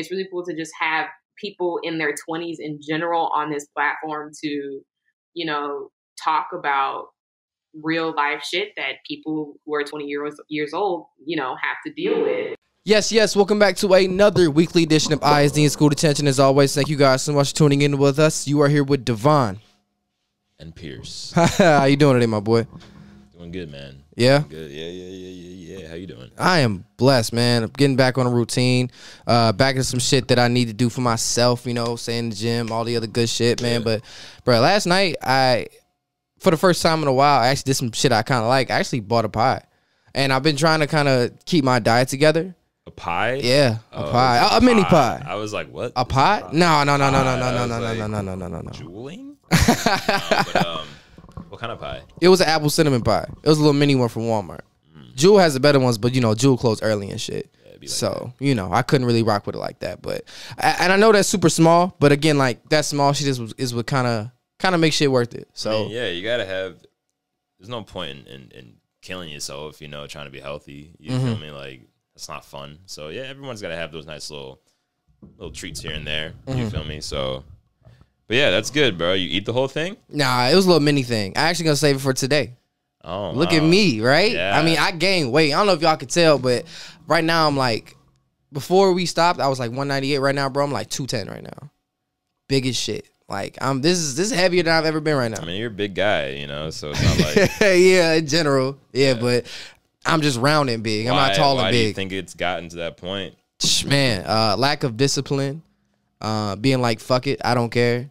It's really cool to just have people in their 20s in general on this platform to, you know, talk about real life shit that people who are 20 years old, you know, have to deal with. Yes, welcome back to another weekly edition of ISD and School Detention. As always, thank you guys so much for tuning in with us. You are here with Devonn and Pierce. How you doing today, my boy? Doing good, man. Yeah? Good. Yeah. How you doing? I am blessed, man. I'm getting back on a routine. Back to some shit that I need to do for myself, you know, stay in the gym, all the other good shit, man. But, bro, last night, for the first time in a while, I actually did some shit I kind of like. I actually bought a pie. And I've been trying to kind of keep my diet together. A pie? Yeah, a pie. A mini pie. I was like, what? A pie? No. Juuling? But what kind of pie? It was an apple cinnamon pie. It was a little mini one from Walmart. Jewel has the better ones, but you know, Jewel closed early and shit. Yeah, like so that. You know, I couldn't really rock with it like that. But and I know that's super small, but again, like that small shit is what kind of makes shit worth it. So I mean, yeah, you gotta have. There's no point in killing yourself, you know, trying to be healthy. You feel me? Like it's not fun. So yeah, everyone's gotta have those nice little treats here and there. You feel me? So. But yeah, that's good, bro. You eat the whole thing? Nah, it was a little mini thing. I actually gonna save it for today. Oh, look at me, right? Yeah. I mean, I gained weight. I don't know if y'all could tell, but right now I'm like, before we stopped, I was like 198. Right now, bro, I'm like 210 right now. Big as shit. Like this is heavier than I've ever been right now. I mean, you're a big guy, you know, so it's not like yeah, in general, yeah, but I'm just round and big. I'm not tall and big. Why do you think it's gotten to that point? Man, lack of discipline, being like fuck it, I don't care.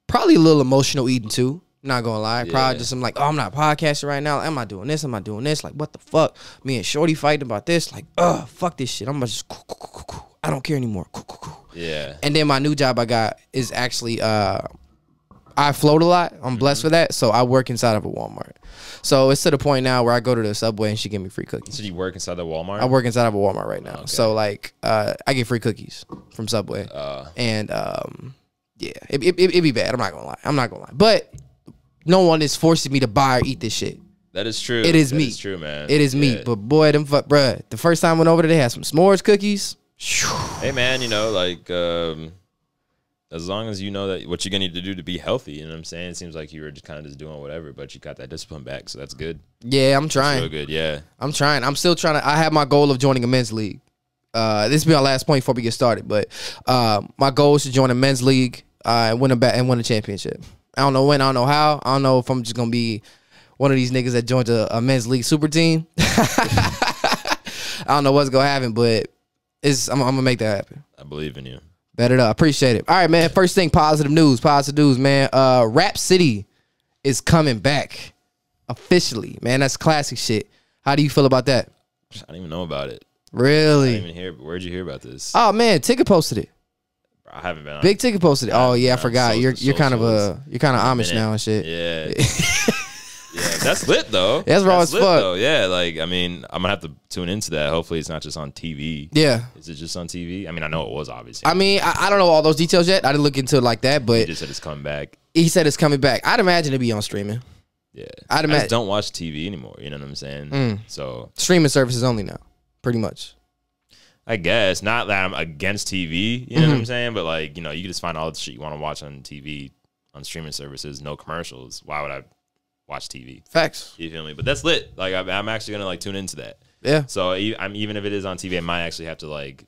Probably a little emotional eating too. Not gonna lie. Probably just I'm like, oh, I'm not podcasting right now. Am I doing this? Am I doing this? Like, what the fuck? Me and Shorty fighting about this. Like, fuck this shit. I'm gonna just I don't care anymore. Yeah. And then my new job I got is actually I float a lot. I'm blessed with that. So I work inside of a Walmart. So it's to the point now where I go to the Subway and she give me free cookies. So you work inside the Walmart? I work inside of a Walmart right now. Okay. So like I get free cookies from Subway. And yeah, it'd be bad. I'm not gonna lie. But no one is forcing me to buy or eat this shit. That is true. It is meat. It's true, man. It is meat. But boy, bruh, the first time I went over there, they had some s'mores cookies. Hey, man, you know, like, as long as you know that what you're going to need to do to be healthy, you know what I'm saying? It seems like you were just kind of just doing whatever, but you got that discipline back, so that's good. Yeah, I'm trying. That's real good, yeah. I'm trying. I'm still trying to. I have my goal of joining a men's league. This will be our last point before we get started, but my goal is to join a men's league and win a championship. I don't know when, I don't know how. I don't know if I'm just going to be one of these niggas that joins a men's league super team. I don't know what's going to happen, but I'm going to make that happen. I believe in you. Bet it up. Appreciate it. All right, man. First thing, positive news, man. Rap City is coming back officially, man. That's classic shit. How do you feel about that? I don't even know about it. Really? I didn't even hear. Where'd you hear about this? Oh, man. Ticket posted it. I haven't been on. Big Ticket posted it. Oh yeah, I forgot. You're kind of Amish now and shit. Yeah. Yeah, that's lit though. That's raw as fuck. Though. Yeah, like I mean, I'm gonna have to tune into that. Hopefully, it's not just on TV. Yeah. Is it just on TV? I mean, I know it was obviously. I mean, I don't know all those details yet. I didn't look into it like that, but he just said it's coming back. He said it's coming back. I'd imagine it'd be on streaming. Yeah. I'd imagine. I just don't watch TV anymore. You know what I'm saying? So streaming services only now, pretty much. I guess not that I'm against TV, you know what I'm saying, but like, you know, you can just find all the shit you want to watch on TV, on streaming services, no commercials. Why would I watch TV? Facts. You feel me? But that's lit. Like I'm actually gonna like tune into that. Yeah. So even if it is on TV, I might actually have to like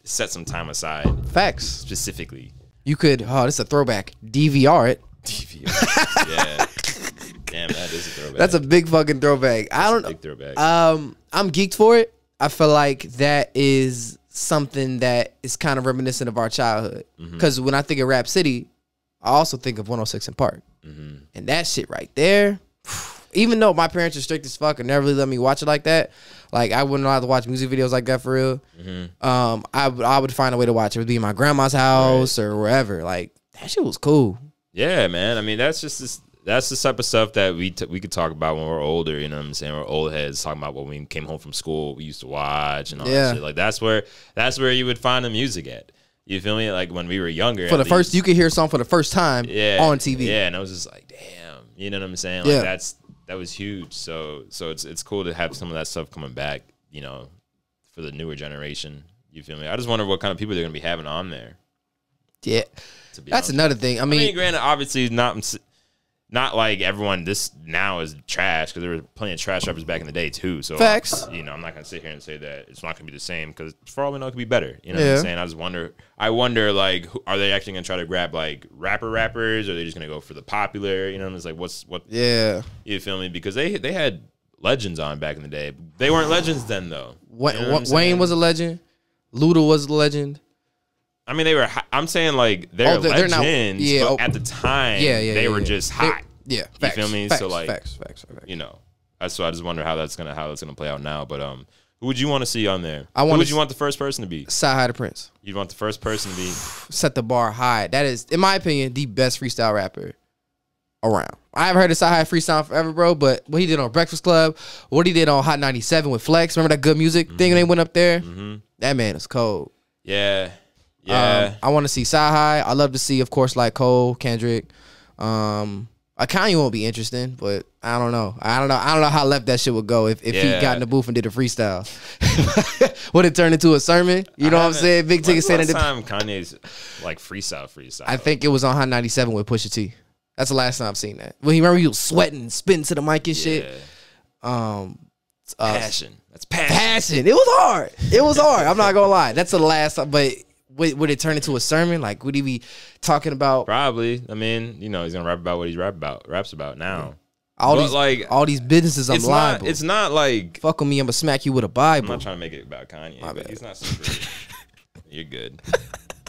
set some time aside. Facts. Specifically. You could. Oh, this is a throwback. DVR it. DVR. Yeah. Damn, that is a throwback. That's a big fucking throwback. I don't know. Big throwback. I'm geeked for it. I feel like that is something that is kind of reminiscent of our childhood. Because when I think of Rap City, I also think of 106 and Park. And that shit right there, even though my parents are strict as fuck and never really let me watch it like that, like I wouldn't allow to watch music videos like that for real. I would find a way to watch it. It would be in my grandma's house or wherever. Like that shit was cool. Yeah, man. I mean, that's just this. That's the type of stuff that we could talk about when we're older, you know what I'm saying? We're old heads talking about when we came home from school, we used to watch and all that shit. Like that's where you would find the music at. You feel me? Like when we were younger. For the first, you could hear a song for the first time on TV. Yeah, and I was just like, damn, you know what I'm saying? Like that was huge. So it's cool to have some of that stuff coming back, you know, for the newer generation. You feel me? I just wonder what kind of people they're gonna be having on there. Yeah, that's another thing. I mean, granted, obviously not like everyone this now is trash, because there were plenty of trash rappers back in the day too. So facts. You know, I'm not gonna sit here and say that it's not gonna be the same, because for all we know, it could be better. You know what I'm saying? I just wonder. I wonder, like, are they actually gonna try to grab like rappers, or are they just gonna go for the popular? You know, it's like what? Yeah, you feel me? Because they had legends on back in the day. They weren't legends then though. You know Wayne was a legend. Luda was a legend. I mean, they were. I'm saying like they're legends. But at the time, they were just hot. Yeah, you feel me? Facts, so like, facts. You know, so I just wonder how that's gonna play out now. But who would you want to see on there? Who would you want the first person to be? Sci-Hi the Prince. You'd want the first person to be set the bar high. That is, in my opinion, the best freestyle rapper around. I haven't heard of Sci-Hi freestyle forever, bro. But what he did on Breakfast Club, what he did on Hot 97 with Flex. Remember that Good Music thing they went up there? That man is cold. Yeah. I want to see Sci-Hi. I love to see, of course, like Cole, Kendrick. Kanye won't be interesting, but I don't know. I don't know how left that shit would go if he got in the booth and did a freestyle. Would it turn into a sermon? You know what I'm saying? Big Ticket saying it. Time Kanye's like freestyle. I think it was on Hot 97 with Pusha T. That's the last time I've seen that. Well, you remember he was sweating and spitting to the mic and shit. Passion. That's passion. It was hard. I'm not gonna lie. That's the last time. But would it turn into a sermon? Like, would he be talking about? Probably. I mean, you know, he's gonna rap about what he raps about now. All these businesses I'm liable. It's not like fuck with me. I'm gonna smack you with a Bible. I'm not trying to make it about Kanye, but he's not super. You're good.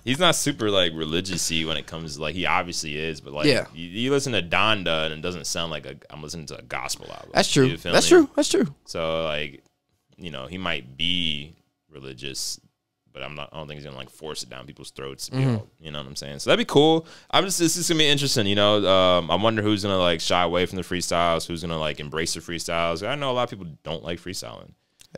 He's not super like religious-y when it comes to, like, he obviously is, but like you listen to Donda and it doesn't sound like I'm listening to a gospel album. That's true. That's true. So like, you know, he might be religious, but I don't think he's gonna like force it down people's throats to be all, you know what I'm saying? So that'd be cool. This is gonna be interesting, you know. I wonder who's gonna like shy away from the freestyles, who's gonna like embrace the freestyles. I know a lot of people don't like freestyling.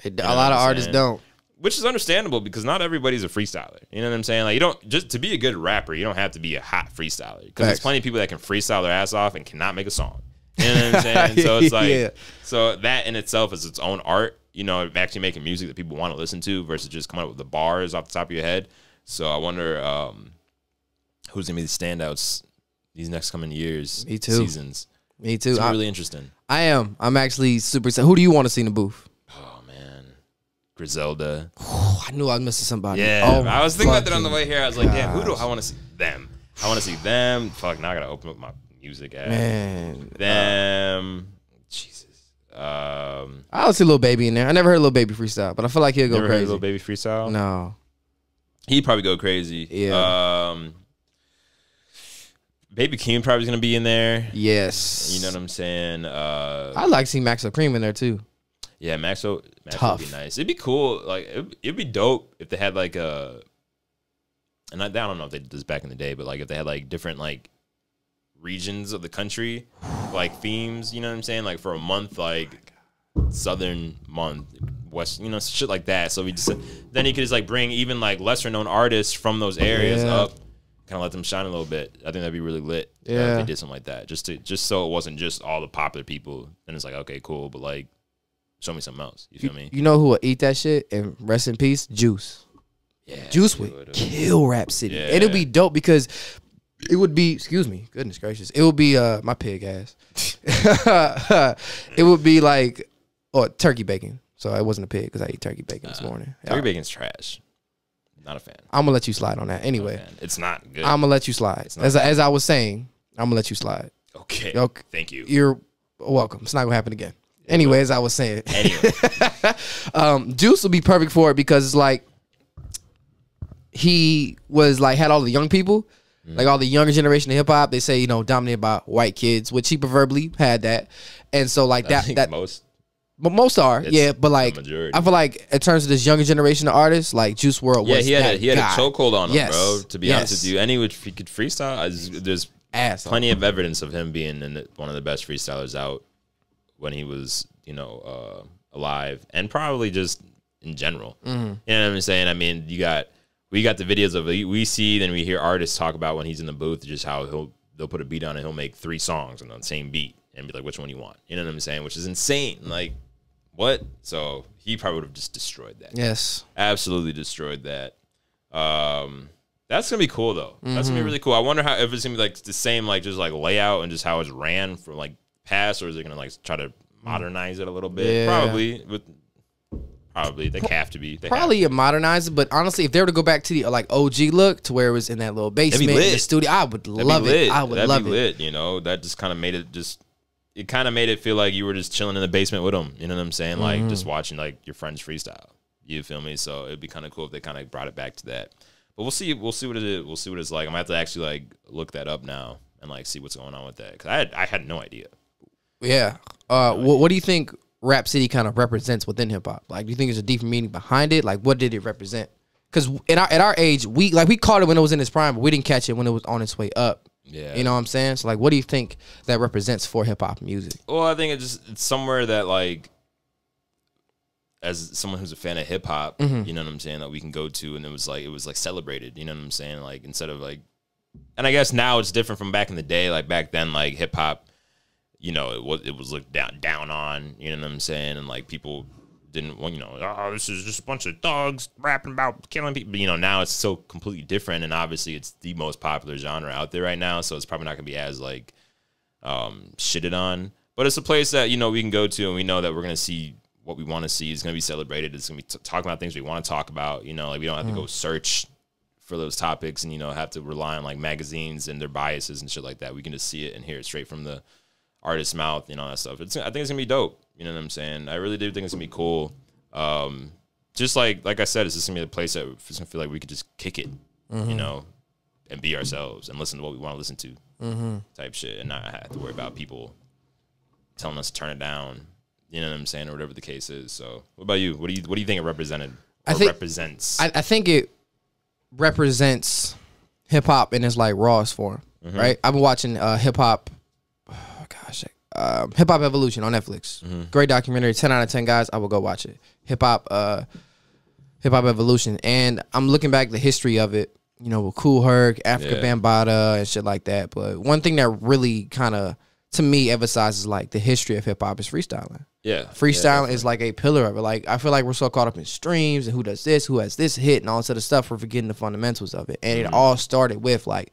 A lot of artists don't. Which is understandable, because not everybody's a freestyler. You know what I'm saying? Like, you don't just to be a good rapper, you don't have to be a hot freestyler, because there's plenty of people that can freestyle their ass off and cannot make a song. You know what I'm saying? So it's like, so that in itself is its own art. You know, actually making music that people want to listen to versus just coming up with the bars off the top of your head. So I wonder who's gonna be the standouts these next coming years, seasons. Me too. It's really interesting. I am. I'm actually super excited. Who do you want to see in the booth? Griselda. I knew I was missing somebody. Yeah, I was thinking about that on the way here. I was like, damn, who do I want to see? Them. I want to see them. Fuck, now I gotta open up my music app. Man, them. Jesus. I don't see Lil Baby in there. I never heard Lil Baby freestyle, but I feel like he'll go never crazy. Heard Lil Baby freestyle? No. He'd probably go crazy. Yeah. Baby Keem probably gonna be in there. Yes. You know what I'm saying? I'd like to see Maxo Cream in there too. Yeah, Maxo would be nice. It'd be cool. Like, it'd be dope if they had like and I don't know if they did this back in the day, but like if they had like different like regions of the country, like themes. You know what I'm saying? Like for a month, like Southern month, West, you know, shit like that. So then he could just like bring even like lesser known artists from those areas up, kind of let them shine a little bit. I think that'd be really lit. If they did something like that, just so it wasn't just all the popular people. Then it's like, okay, cool, but like, show me something else. You feel me? You know who will eat that shit and rest in peace? Juice. Yeah, Juice would kill Rap City. Yeah. It'll be dope because it would be, excuse me, goodness gracious. It would be my pig ass. It would be like turkey bacon. So I wasn't a pig because I ate turkey bacon this morning. Turkey bacon's trash. Not a fan. I'm gonna let you slide on that. Anyway, it's not good. I'm gonna let you slide. As I was saying, I'm gonna let you slide. Okay. Thank you. You're welcome. It's not gonna happen again. Anyway, as I was saying, Juice will be perfect for it because it's like he was like had all the young people, like all the younger generation of hip hop. They say, you know, dominated by white kids, which he preferably had that, and so like that most. But most are, but like I feel like in terms of this younger generation of artists, like Juice WRLD was he had a chokehold on him, bro. To be honest with you, and if he could freestyle, there's plenty of evidence of him being one of the best freestylers out when he was, you know, alive, and probably just in general. You know what I'm saying? I mean, we got the videos of we see, then we hear artists talk about when he's in the booth, just how they'll put a beat on and he'll make 3 songs on the same beat and be like, which one you want? You know what I'm saying? Which is insane. Like, what? So he probably would have just destroyed that. Yes. Absolutely destroyed that. That's gonna be cool though. That's gonna be really cool. I wonder how if it's gonna be like the same like just like layout and just how it's ran from like past, or is it gonna like try to modernize it a little bit? Yeah. Probably they have to be. Probably modernize it, but honestly, if they were to go back to the like OG look to where it was in that little basement in the studio, I would love it. I would love it. You know, that just kind of made it it kind of made it feel like you were just chilling in the basement with them. You know what I'm saying? Like just watching like your friends freestyle. You feel me? So it'd be kind of cool if they kind of brought it back to that. But we'll see. We'll see what it is. We'll see what it's like. I'm gonna have to actually like look that up now and like see what's going on with that, because I had no idea. Yeah. What do you think Rap City kind of represents within hip hop? Like, do you think there's a deeper meaning behind it? Like, what did it represent? Because at our age, we caught it when it was in its prime, but we didn't catch it when it was on its way up. Yeah. You know what I'm saying? So like, what do you think that represents for hip hop music? Well, I think it's somewhere that like, as someone who's a fan of hip hop, you know what I'm saying, that we can go to, and it was like celebrated, you know what I'm saying? Like, instead of like, and I guess now it's different from back in the day. Like back then, like hip hop, you know, it was looked down on, you know what I'm saying? And like people didn't want, you know, oh, this is just a bunch of thugs rapping about killing people. But, you know, now it's so completely different, and obviously it's the most popular genre out there right now, so it's probably not gonna be as like shitted on. But it's a place that, you know, we can go to, and we know that we're gonna see what we want to see. Is going to be celebrated. It's going to be talking about things we want to talk about. You know, like we don't have to go search for those topics and, you know, have to rely on like magazines and their biases and shit like that. We can just see it and hear it straight from the artist's mouth, you know, that stuff. I think it's going to be dope. You know what I'm saying? I really do think it's going to be cool. Just like I said, it's just going to be a place that it's going to feel like we could just kick it, you know, and be ourselves and listen to what we want to listen to type shit, and not have to worry about people telling us to turn it down. You know what I'm saying, or whatever the case is. So, what about you? What do you think it represented? Represents? I think it represents hip hop in its like rawest form, right? I've been watching hip hop. Oh gosh, Hip Hop Evolution on Netflix. Great documentary. 10 out of 10 guys. I will go watch it. Hip Hop Evolution, and I'm looking back the history of it. You know, with Kool Herc, Africa Bambaataa, and shit like that. But one thing that really kind of, to me, emphasizes like the history of hip hop is freestyling. Yeah, freestyling is like a pillar of it. Like, I feel like we're so caught up in streams and who does this, who has this hit, and all this other stuff. We're forgetting the fundamentals of it. And it all started with like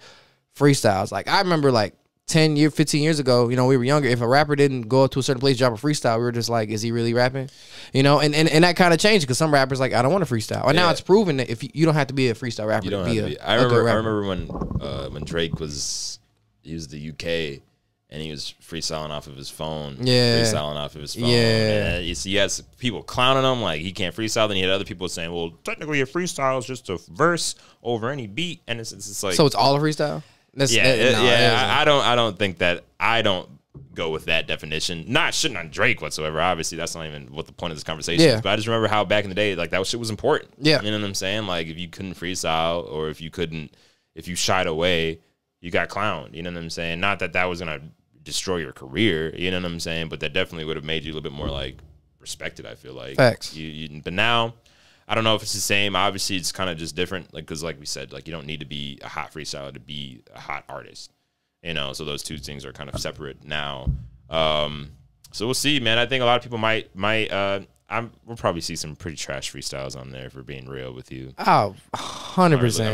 freestyles. Like, I remember like 15 years ago, you know, we were younger. If a rapper didn't go to a certain place, drop a freestyle, we were just like, is he really rapping? You know, and that kind of changed, because some rappers like, I don't want to freestyle. And now it's proven that if you don't have to be a freestyle rapper, you don't have to be. I remember when Drake he was the UK. And he was freestyling off of his phone. Yeah. Freestyling off of his phone. Yeah. And he has people clowning him like he can't freestyle. Then he had other people saying, well, technically a freestyle is just a verse over any beat. And it's like. So it's all a freestyle? I don't think that. I don't go with that definition. Not shitting on Drake whatsoever. Obviously, that's not even what the point of this conversation is. But I just remember how back in the day, like that shit was important. Yeah. You know what I'm saying? Like if you couldn't freestyle, or if you shied away, you got clowned. You know what I'm saying? Not that was going to destroy your career, you know what I'm saying? But that definitely would have made you a little bit more like respected, I feel like. Facts. But now, I don't know if it's the same. Obviously, it's kind of just different. Like, because like we said, like you don't need to be a hot freestyler to be a hot artist. You know, so those two things are kind of separate now. So we'll see, man. I think a lot of people might we'll probably see some pretty trash freestyles on there, if we're being real with you. Oh, 100%.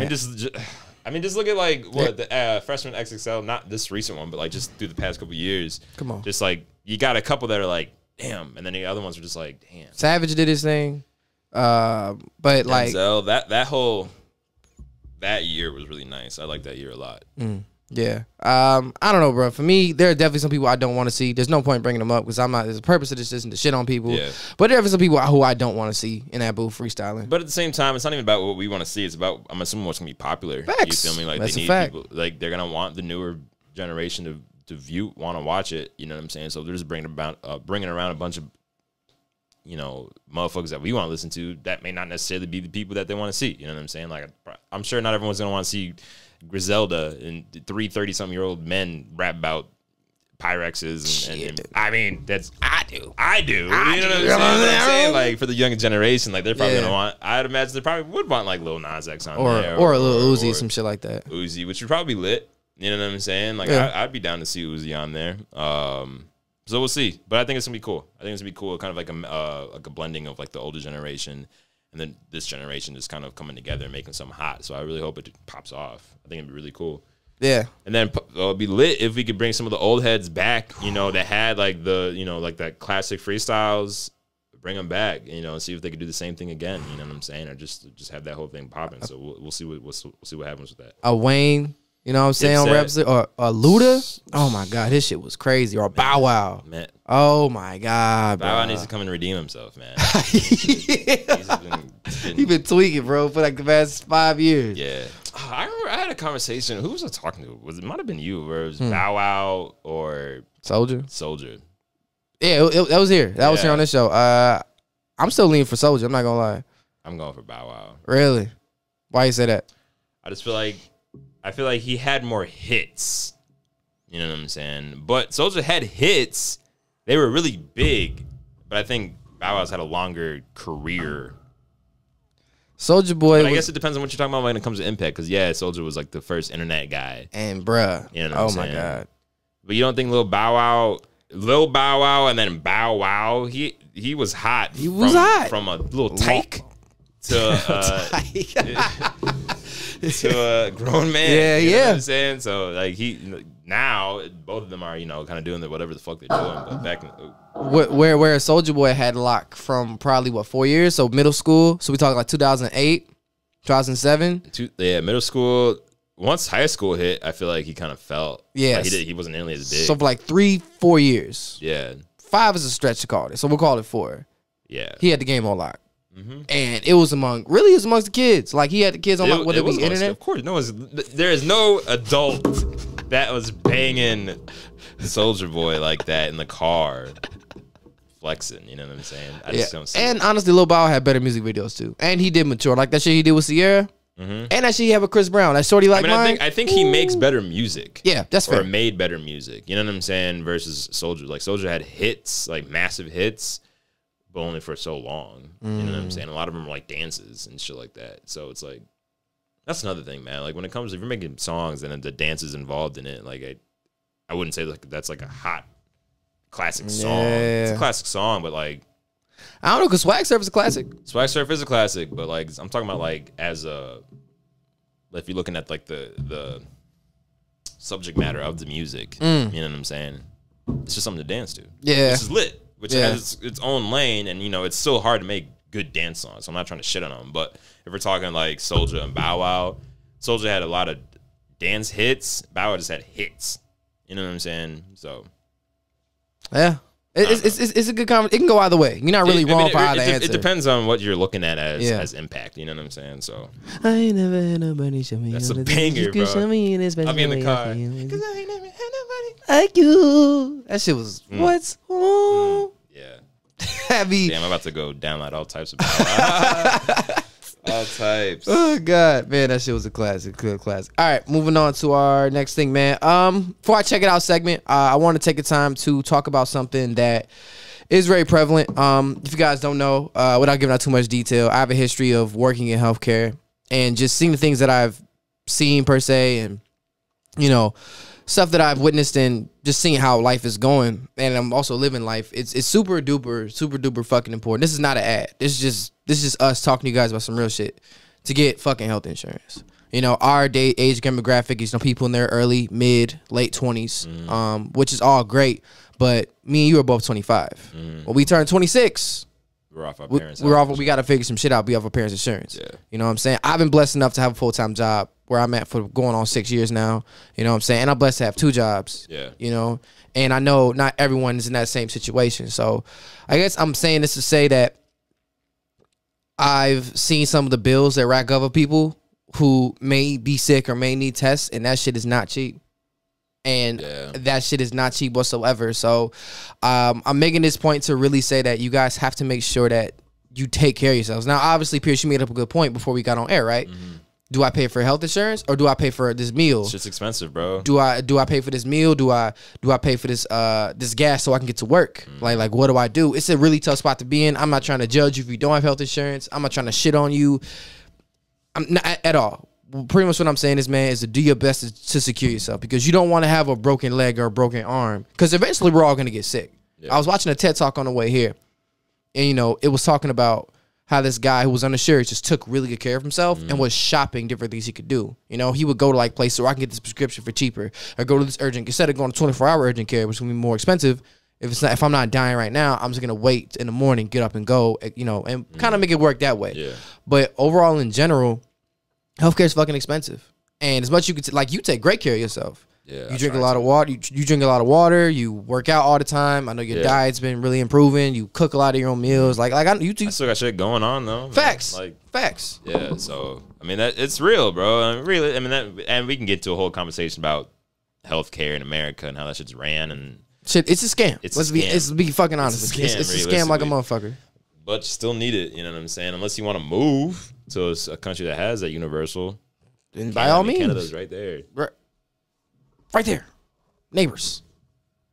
I mean, just look at like what the Freshman XXL, not this recent one, but like just through the past couple years. Come on, just like you got a couple that are like, damn, and then the other ones are just like, damn. Savage did his thing, but like Denzel, that year was really nice. I like that year a lot. Yeah. I don't know, bro. For me, there are definitely some people I don't want to see. There's no point bringing them up, because I'm not. There's a purpose of this isn't to shit on people. Yeah. But there are some people who I don't want to see in that booth freestyling. But at the same time, it's not even about what we want to see. It's about, I'm assuming, what's gonna be popular. Facts. You feel me? Like That's they need a fact. people. Like they're gonna want the newer generation to want to watch it. You know what I'm saying? So they're just bringing around a bunch of, you know, motherfuckers that we want to listen to that may not necessarily be the people that they want to see. You know what I'm saying? Like I'm sure not everyone's gonna want to see Griselda and 30-something-year-old men rap about Pyrexes and I mean, I do. You know what I'm saying? Like for the younger generation, like they're probably gonna want. I'd imagine they probably would want like Lil Nas X on there, or a Lil Uzi, some shit like that. Uzi, which would probably be lit. You know what I'm saying? Like I'd be down to see Uzi on there. So we'll see. But I think it's gonna be cool. I think it's gonna be cool, kind of like a blending of like the older generation and then this generation is kind of coming together and making something hot. So I really hope it pops off. I think it'd be really cool. Yeah. And then it'd be lit if we could bring some of the old heads back, you know, that had like like that classic freestyles, bring them back, you know, and see if they could do the same thing again. You know what I'm saying? Or just have that whole thing popping. So we'll see what happens with that. A Wayne, you know what I'm saying, on Reps, or Luda. Oh my God, his shit was crazy. Or Bow Wow. Man. Oh my God, Bow Wow needs to come and redeem himself, man. He been tweaking, bro, for like the past 5 years. Yeah. I remember I had a conversation. Who was I talking to? It might have been you, where it was Bow Wow or Soldier. Yeah, that was here. That was here on this show. I'm still leaning for Soldier. I'm not gonna lie. I'm going for Bow Wow. Really? Why you say that? I feel like he had more hits. You know what I'm saying? But Soldier had hits. They were really big. But I think Bow Wow's had a longer career. Soldier Boy. But I guess it depends on what you're talking about when it comes to impact. Because, yeah, Soldier was like the first internet guy. And, bruh. You know what I'm saying? My God. But you don't think Lil Bow Wow and then Bow Wow, he was hot. He was hot. From a little tyke to to a grown man. Yeah, you know yeah. what I'm saying? So like now both of them are, you know, kind of doing whatever the fuck they're doing. But back in where Soldier Boy had lock from probably 4 years, so middle school. So we talking like 2008, 2007. Yeah, middle school. Once high school hit, I feel like he kind of felt. Yeah, like he wasn't nearly as big. So for like 3-4 years. Yeah, 5 is a stretch to call it, so we'll call it 4. Yeah, he had the game on lock. And it was amongst the kids. Like he had the kids on lock. Would it be internet? Of course, there is no adult that was banging Soldier Boy like that in the car, flexing. You know what I'm saying? I just don't see it. Honestly, Lil Bow had better music videos too, and he did mature. Like that shit he did with Sierra, and that shit he had with Chris Brown. That shorty like mine. I think he makes better music. Yeah, that's fair. Or made better music. You know what I'm saying? Versus Soldier. Like Soldier had hits, like massive hits, but only for so long. You know what I'm saying? A lot of them were like dances and shit like that. So it's like, that's another thing, man. Like when it comes, if you're making songs and the dance is involved in it, like I wouldn't say like that's like a hot classic song. It's a classic song, but like, I don't know, because Swag Surf is a classic. Swag Surf is a classic, but like I'm talking about like if you're looking at like the subject matter of the music, you know what I'm saying? It's just something to dance to. Yeah. Which is lit. Which has its own lane, and you know it's still hard to make good dance songs. So I'm not trying to shit on them, but if we're talking like Soldier and Bow Wow, Soldier had a lot of dance hits. Bow Wow just had hits. You know what I'm saying? So yeah, it's a good comment. It can go either way. You're not really wrong for either answer. It depends on what you're looking at as impact. You know what I'm saying? So I ain't never had nobody show me. That's a banger, bro. Show me in I'll be in the car because I ain't never had nobody like you. That shit was what's wrong? Yeah. Heavy. Damn, I'm about to go download all types of all types. Oh God, man, that shit was a classic, good classic. All right, moving on to our next thing, man. Before I check it out segment, I want to take the time to talk about something that is very prevalent. If you guys don't know, without giving out too much detail, I have a history of working in healthcare and just seeing the things that I've seen per se, and you know, stuff that I've witnessed and just seeing how life is going, and I'm also living life. It's super duper fucking important. This is not an ad. This is just us talking to you guys about some real shit to get fucking health insurance. You know, our age demographic is, you know, people in their early, mid, late 20s, which is all great. But me and you are both 25. When we turn 26, we're off our parents. We got to figure some shit out. We have our parents' insurance. Yeah. You know what I'm saying? I've been blessed enough to have a full-time job where I'm at for going on 6 years now. You know what I'm saying? And I'm blessed to have 2 jobs. Yeah. You know? And I know not everyone is in that same situation. So I guess I'm saying this to say that I've seen some of the bills that rack up of people who may be sick or may need tests, and that shit is not cheap. And that shit is not cheap whatsoever. So I'm making this point to really say that you guys have to make sure that you take care of yourselves. Now, obviously, Pierce, you made up a good point before we got on air, right? Do I pay for health insurance or do I pay for this meal? It's just expensive, bro. Do I pay for this meal? Do I pay for this this gas so I can get to work? Like what do I do? It's a really tough spot to be in. I'm not trying to judge you if you don't have health insurance. I'm not trying to shit on you. I'm not at all. pretty much what I'm saying is, man, is to do your best to secure yourself, because you don't want to have a broken leg or a broken arm, because eventually we're all going to get sick. Yeah. I was watching a TED Talk on the way here, and, you know, it was talking about how this guy who was uninsured just took really good care of himself and was shopping different things he could do. You know, he would go to like places where I can get this prescription for cheaper, or go to this urgent, instead of going to 24-hour urgent care, which is going to be more expensive. If I'm not dying right now, I'm just going to wait in the morning, get up and go, you know, and kind of make it work that way. Yeah. But overall, in general, healthcare is fucking expensive. And as much as you could, like, you take great care of yourself. Yeah, you drink a lot of water. You drink a lot of water. You work out all the time. I know your diet's been really improving. You cook a lot of your own meals. Like I still got shit going on though. Facts, man. Like facts. Yeah. So I mean, it's real, bro. Really, I mean, and we can get to a whole conversation about healthcare in America and how that shit's ran and shit. It's a scam. Let's be fucking honest. It's a scam like a motherfucker. But you still need it. You know what I'm saying? Unless you want to move to a country that has that universal. And by all means, Canada's right there. Right there. Neighbors.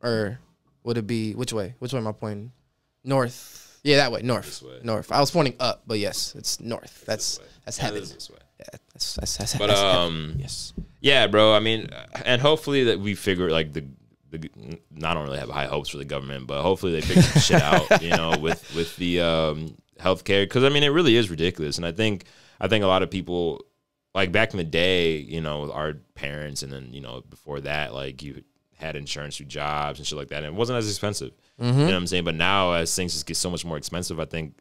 Or would it be, which way? Which way am I pointing? North. Yeah, that way. North. North. I was pointing up, but yes, it's north. That's heaven. This way. Yeah, that's but heaven. Yes. Yeah, bro. I mean, and hopefully that we figure, like, I don't really have high hopes for the government, but hopefully they figure some shit out, you know, with the healthcare, because I mean, it really is ridiculous. And I think a lot of people, like back in the day, you know, with our parents, and then, you know, before that, like, you had insurance through jobs and shit like that, and it wasn't as expensive. You know what I'm saying? But now, as things just get so much more expensive, I think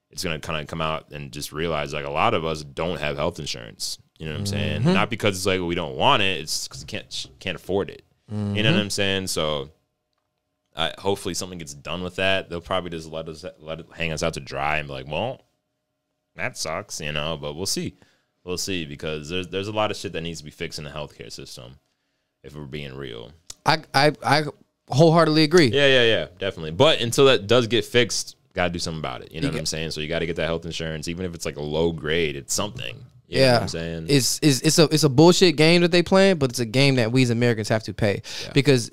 it's gonna kind of come out and just realize, like, a lot of us don't have health insurance. You know what I'm saying? Not because it's like we don't want it; it's because we can't afford it. You know what I'm saying? So, hopefully, something gets done with that. They'll probably just let it hang us out to dry and be like, well, that sucks, you know. But we'll see. We'll see, because there's a lot of shit that needs to be fixed in the healthcare system, if we're being real. I wholeheartely agree. Yeah, definitely. But until that does get fixed, gotta do something about it. You know what I'm saying? So you got to get that health insurance, even if it's like a low grade. It's something. You know what I'm saying? It's a bullshit game that they playing, but it's a game that we as Americans have to pay, because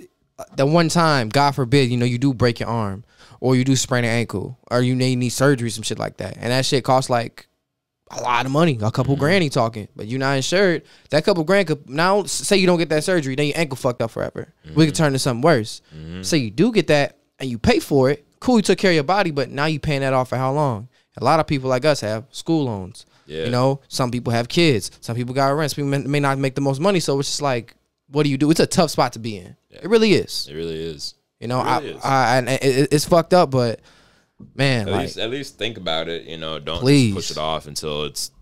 the one time, God forbid, you know, you do break your arm, or you do sprain an ankle, or you need surgery, some shit like that, and that shit costs like a lot of money, a couple grand, he talking, but you're not insured. That couple grand could, now say you don't get that surgery, then your ankle fucked up forever. We could turn into something worse. Say you do get that and you pay for it, cool, you took care of your body, but now you paying that off for how long? A lot of people like us have school loans. You know, some people have kids, some people got rent, some people may not make the most money, so it's just like, what do you do? It's a tough spot to be in. It really is. It really is. You know, it's fucked up, but man, at least think about it. You know, don't just push it off until it's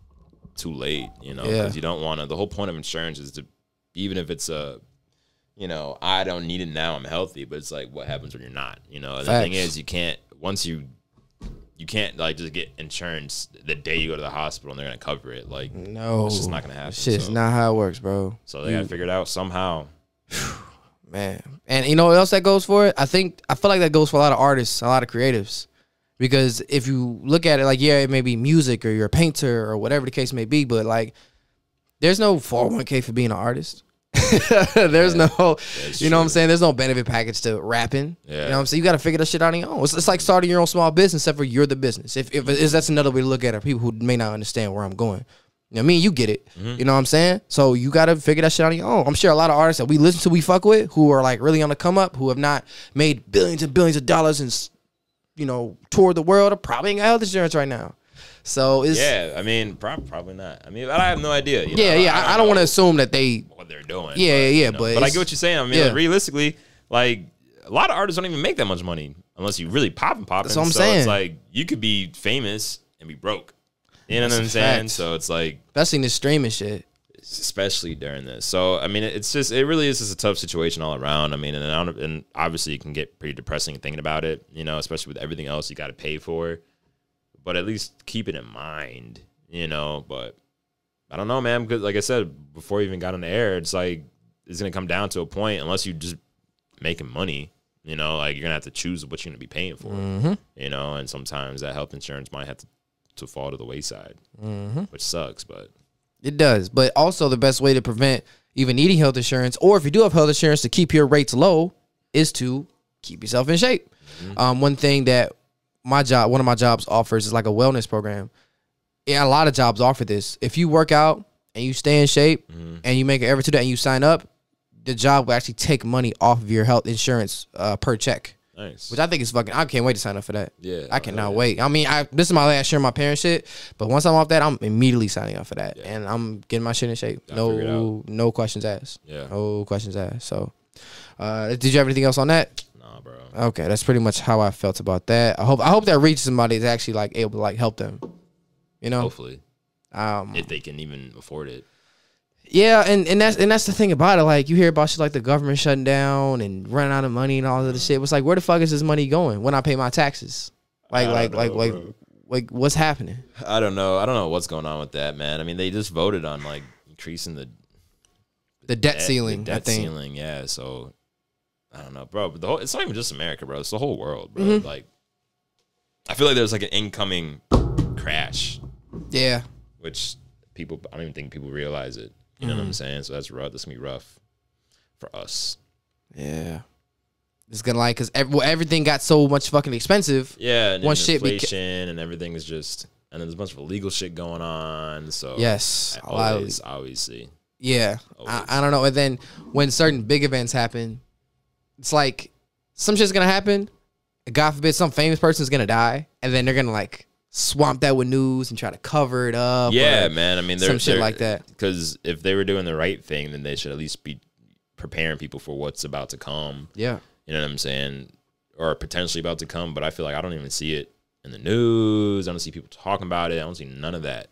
too late. You know, because you don't want to. The whole point of insurance is to, even if it's you know, I don't need it now, I'm healthy. But it's like, what happens when you're not? You know, and the thing is, you can't like just get insurance the day you go to the hospital and they're gonna cover it. Like, no, it's just not gonna happen. Shit's not how it works, bro. So they gotta figure it out somehow. Man, and you know what else that goes for it? I feel like that goes for a lot of artists, a lot of creatives. Because if you look at it, like, yeah, it may be music, or you're a painter, or whatever the case may be, but like, there's no 401k for being an artist. There's no, you know what I'm saying? There's no benefit package to rapping. You know what I'm saying? You got to figure that shit out on your own. It's like starting your own small business, except for you're the business. If that's another way to look at it, people who may not understand where I'm going. You know, me and you get it. You know what I'm saying? So you got to figure that shit out on your own. I'm sure a lot of artists that we listen to, we fuck with, who are like really on the come up, who have not made billions and billions of dollars and, you know, toured the world, are probably ain't got health insurance right now. So it's, I mean, probably not. I mean, I have no idea. You know? I don't want to assume that what they're doing. But, but I get what you're saying. I mean, like, realistically, like, a lot of artists don't even make that much money unless you really popping. That's what I'm saying. It's like, you could be famous and be broke. You know what I'm saying? So it's like, especially in this streaming shit, especially during this. So I mean, it really is just a tough situation all around. I mean, and obviously it can get pretty depressing thinking about it. You know, especially with everything else you got to pay for. But at least keep it in mind, you know. But I don't know, man, because like I said before we even got on the air, it's like, it's gonna come down to a point, unless you just making money, you know, like, you're gonna have to choose what you're gonna be paying for. You know, and sometimes that health insurance might have to fall to the wayside, which sucks, but it does. But also, the best way to prevent even needing health insurance, or if you do have health insurance, to keep your rates low, is to keep yourself in shape. One thing that one of my jobs offers is like a wellness program. Yeah, a lot of jobs offer this. If you work out and you stay in shape and you make an effort to that and you sign up, the job will actually take money off of your health insurance per check. Nice. Which I think is fucking. I can't wait to sign up for that. Yeah, I cannot wait. I mean, this is my last year of my parents' shit, but once I'm off that, I'm immediately signing up for that, and I'm getting my shit in shape. No questions asked. Yeah, no questions asked. So, did you have anything else on that? Nah, bro. Okay, that's pretty much how I felt about that. I hope that reaches somebody that's actually like able to like help them. You know, hopefully, if they can even afford it. Yeah, and that's the thing about it. Like, you hear about shit like the government shutting down and running out of money and all of this shit. It's like, where the fuck is this money going when I pay my taxes? Like, what's happening? I don't know. I don't know what's going on with that, man. I mean, they just voted on like increasing the debt ceiling. The debt ceiling, yeah. So I don't know, bro. But it's not even just America, bro. It's the whole world, bro. Like, I feel like there's like an incoming crash. Yeah, which I don't even think people realize it. You know what I'm saying? So that's rough. That's gonna be rough for us. Yeah, it's gonna like because everything got so much fucking expensive. Yeah, and inflation and everything is just, and there's a bunch of illegal shit going on. So yes, obviously. Yeah, I don't know. And then when certain big events happen, it's like some shit's gonna happen. God forbid, some famous person's gonna die, and then they're gonna like swamp that with news and try to cover it up. Yeah, man. I mean, some shit like that. Because if they were doing the right thing, then they should at least be preparing people for what's about to come. Yeah. You know what I'm saying? Or potentially about to come. But I feel like I don't even see it in the news. I don't see people talking about it. I don't see none of that.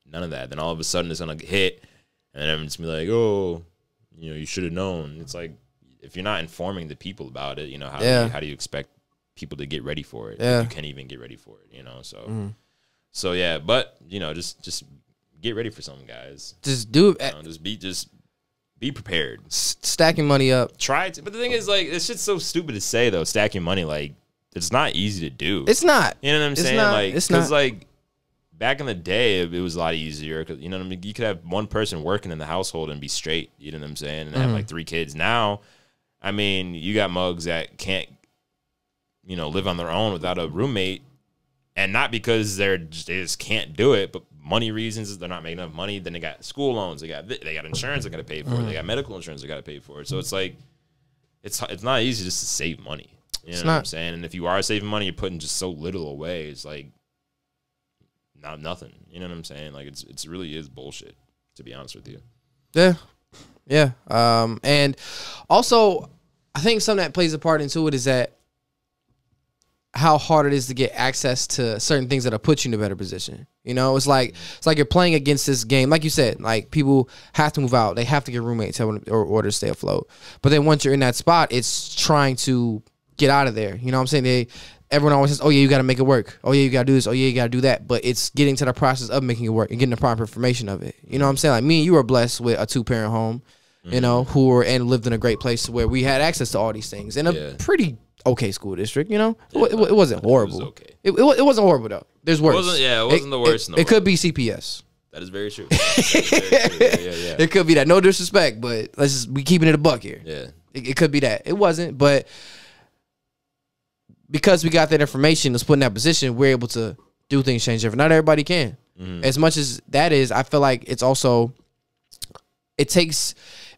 None of that. Then all of a sudden it's going to hit. And then everyone's going to be like, oh, you know, you should have known. It's like, if you're not informing the people about it, you know, how do you expect people to get ready for it? Yeah. You can't even get ready for it, you know? So, so yeah, but, you know, just get ready for something, guys. Just do it. You know, just be prepared. Stacking money up. Try to. But the thing is, like, this shit's so stupid to say, though, stacking money. Like, it's not easy to do. It's not. You know what I'm saying? Not, like, it's because, not. like, back in the day, it was a lot easier. Cause, you know what I mean? You could have one person working in the household and be straight. You know what I'm saying? And have, like, 3 kids. Now, I mean, you got mugs that can't, you know, live on their own without a roommate, and not because they just can't do it, but money reasons. They're not making enough money. Then they got school loans. They got insurance they got to pay for. They got medical insurance they got to pay for. So it's like, it's not easy just to save money. You know what I'm saying? And if you are saving money, you're putting just so little away. It's like nothing. You know what I'm saying? Like it's really is bullshit, to be honest with you. Yeah. And also, I think something that plays a part into it is that how hard it is to get access to certain things that'll put you in a better position. You know, it's like you're playing against this game. Like you said, like people have to move out. They have to get roommates or order to stay afloat. But then once you're in that spot, it's trying to get out of there. You know what I'm saying? Everyone always says, oh yeah, you got to make it work. Oh yeah, you got to do this. Oh yeah, you got to do that. But it's getting to the process of making it work and getting the proper information of it. You know what I'm saying? Like me and you were blessed with a 2-parent home, you know, and lived in a great place where we had access to all these things in a pretty okay school district, you know. It wasn't horrible. It wasn't horrible though. There's worse. It wasn't the worst. It could be CPS. That is very true. Yeah. It could be that. No disrespect, but let's just be keeping it a buck here. Yeah. It could be that. It wasn't, but because we got that information, let's put in that position, we're able to do things change different. Not everybody can. As much as that is, I feel like it's also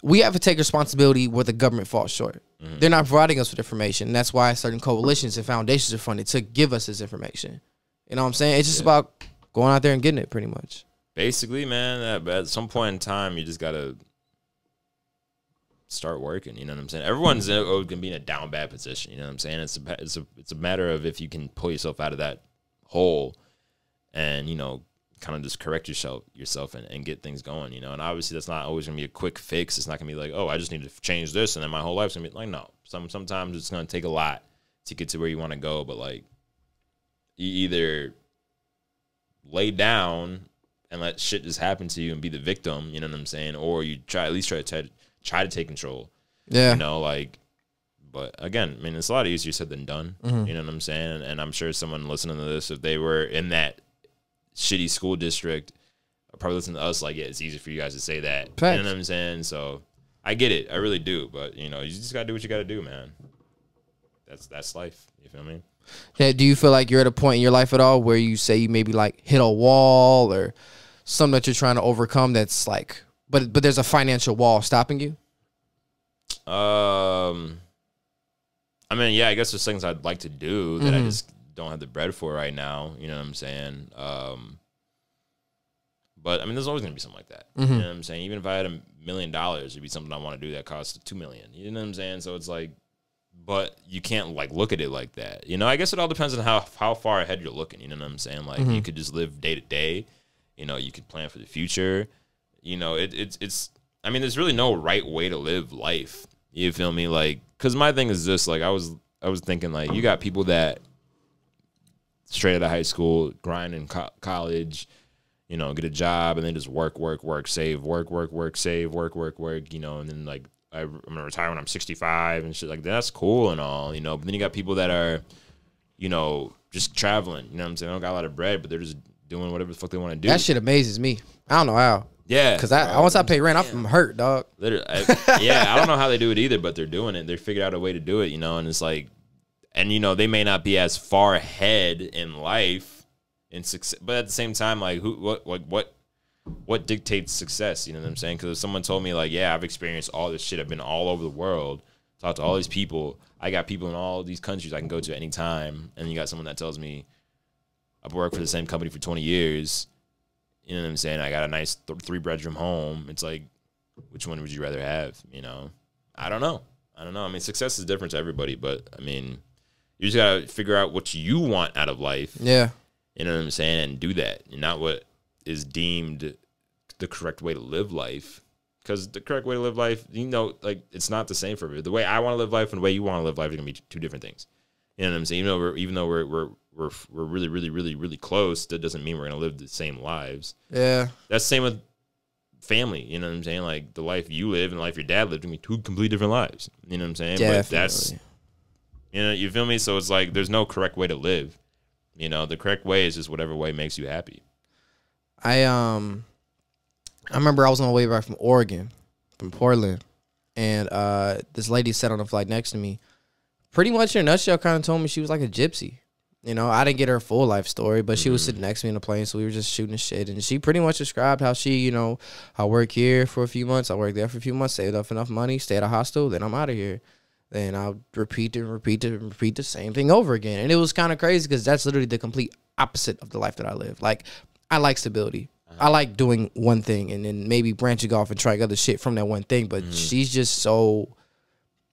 we have to take responsibility where the government falls short. They're not providing us with information. And that's why certain coalitions and foundations are funded to give us this information. You know what I'm saying? It's just about going out there and getting it, pretty much. Basically, man, at some point in time, you just got to start working. You know what I'm saying? Everyone's going to be in a down bad position. You know what I'm saying? It's a matter of if you can pull yourself out of that hole and, you know, kind of just correct yourself and get things going, you know. And obviously that's not always gonna be a quick fix. It's not gonna be like, oh, I just need to change this and then my whole life's gonna be like, no. Sometimes it's gonna take a lot to get to where you want to go, but like you either lay down and let shit just happen to you and be the victim, you know what I'm saying, or you try to take control. You know, like, but again, I mean, it's a lot easier said than done. You know what I'm saying? And I'm sure someone listening to this, if they were in that shitty school district, probably listen to us like, yeah, it's easy for you guys to say that. Facts. You know what I'm saying? So I get it. I really do. But, you know, you just got to do what you got to do, man. That's life. You feel me? Yeah. Do you feel like you're at a point in your life at all where you say you maybe like hit a wall or something that you're trying to overcome that's like, but there's a financial wall stopping you? I mean, yeah, I guess there's things I'd like to do that I just don't have the bread for right now. You know what I'm saying? But I mean, there's always gonna be something like that. You know what I'm saying? Even if I had $1 million, it'd be something I want to do that costs $2 million. You know what I'm saying? So it's like, but you can't like look at it like that. You know, I guess it all depends on how far ahead you're looking. You know what I'm saying? Like you could just live day to day. You know, you could plan for the future. You know, it's. I mean, there's really no right way to live life. You feel me? Like, cause my thing is this. Like, I was thinking like, you got people that straight out of high school, grind in college. You know, get a job and then just work, save, work, save, work, you know, and then like I'm gonna retire when I'm 65 and shit like that. That's cool and all, you know. But then you got people that are, you know, just traveling, you know what I'm saying? They don't got a lot of bread, but they're just doing whatever the fuck they want to do. That shit amazes me. I don't know how. Yeah. Because once I pay rent, I'm hurt, dog. Literally, I don't know how they do it either, but they're doing it. They figured out a way to do it, you know, and it's like, and, you know, they may not be as far ahead in life. In success, but at the same time, like what dictates success? You know what I'm saying? Because if someone told me like, yeah, I've experienced all this shit, I've been all over the world, talked to all these people, I got people in all these countries I can go to at any time, and you got someone that tells me I've worked for the same company for 20 years, you know what I'm saying? I got a nice 3-bedroom home. It's like, which one would you rather have? You know, I don't know. I mean, success is different to everybody, but I mean, you just gotta figure out what you want out of life. Yeah. You know what I'm saying? And do that. And not what is deemed the correct way to live life. Because the correct way to live life, you know, like, it's not the same for everybody. The way I want to live life and the way you want to live life are going to be two different things. You know what I'm saying? Even though we're really, really, really, really close, that doesn't mean we're going to live the same lives. Yeah. That's the same with family. You know what I'm saying? Like, the life you live and the life your dad lived are going to be two completely different lives. You know what I'm saying? Definitely. But that's, you know, you feel me? So it's like, there's no correct way to live. You know, the correct way is just whatever way makes you happy. I remember I was on my way back from Oregon, from Portland, and this lady sat on the flight next to me. Pretty much in a nutshell, kind of told me she was like a gypsy. You know, I didn't get her full life story, but she was sitting next to me in the plane, so we were just shooting the shit. And she pretty much described how she, you know, I work here for a few months, I work there for a few months, saved up enough money, stay at a hostel, then I'm out of here. Then I'll repeat the same thing over again. And it was kind of crazy because that's literally the complete opposite of the life that I live. Like, I like stability. I like doing one thing and then maybe branching off and trying other shit from that one thing. But she's just so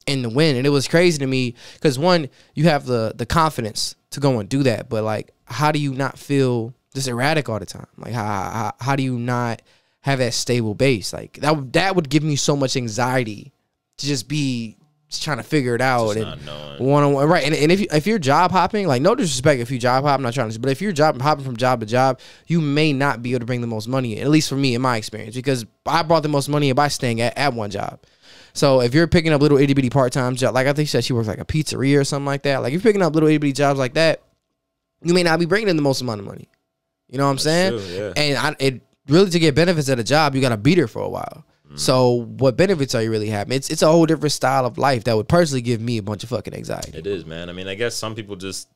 in the wind. And it was crazy to me because, one, you have the confidence to go and do that. But, like, how do you not feel just erratic all the time? Like, how do you not have that stable base? Like, that would give me so much anxiety to just be just trying to figure it out. Just and not knowing. One-on-one, right? And if you're job hopping, like, no disrespect if you job hop, I'm not trying to, but if you're hopping from job to job, you may not be able to bring the most money in, at least for me in my experience, because I brought the most money in by staying at one job. So if you're picking up little itty bitty part-time jobs, like I think she said she works like a pizzeria or something like that. Like, if you're picking up little itty bitty jobs like that, you may not be bringing in the most amount of money. You know what I'm saying? True, yeah. And it really, to get benefits at a job, you got to be there for a while. So what benefits are you really having? It's a whole different style of life that would personally give me a bunch of fucking anxiety. It is, man. I mean, I guess some people just,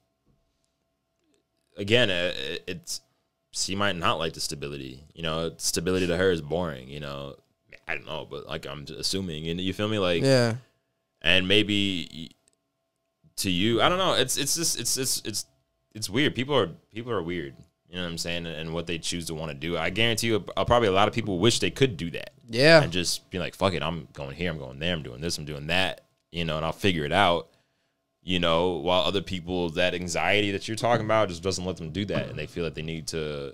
again, she might not like the stability. You know, stability to her is boring. You know, I don't know, but like, I'm assuming, and you feel me, like, yeah. And maybe to you, I don't know. It's just it's weird. People are weird. You know what I'm saying? And what they choose to want to do. I guarantee you, probably a lot of people wish they could do that. Yeah. And just be like, fuck it, I'm going here, I'm going there, I'm doing this, I'm doing that, you know, and I'll figure it out, you know, while other people, that anxiety that you're talking about just doesn't let them do that. And they feel that they need to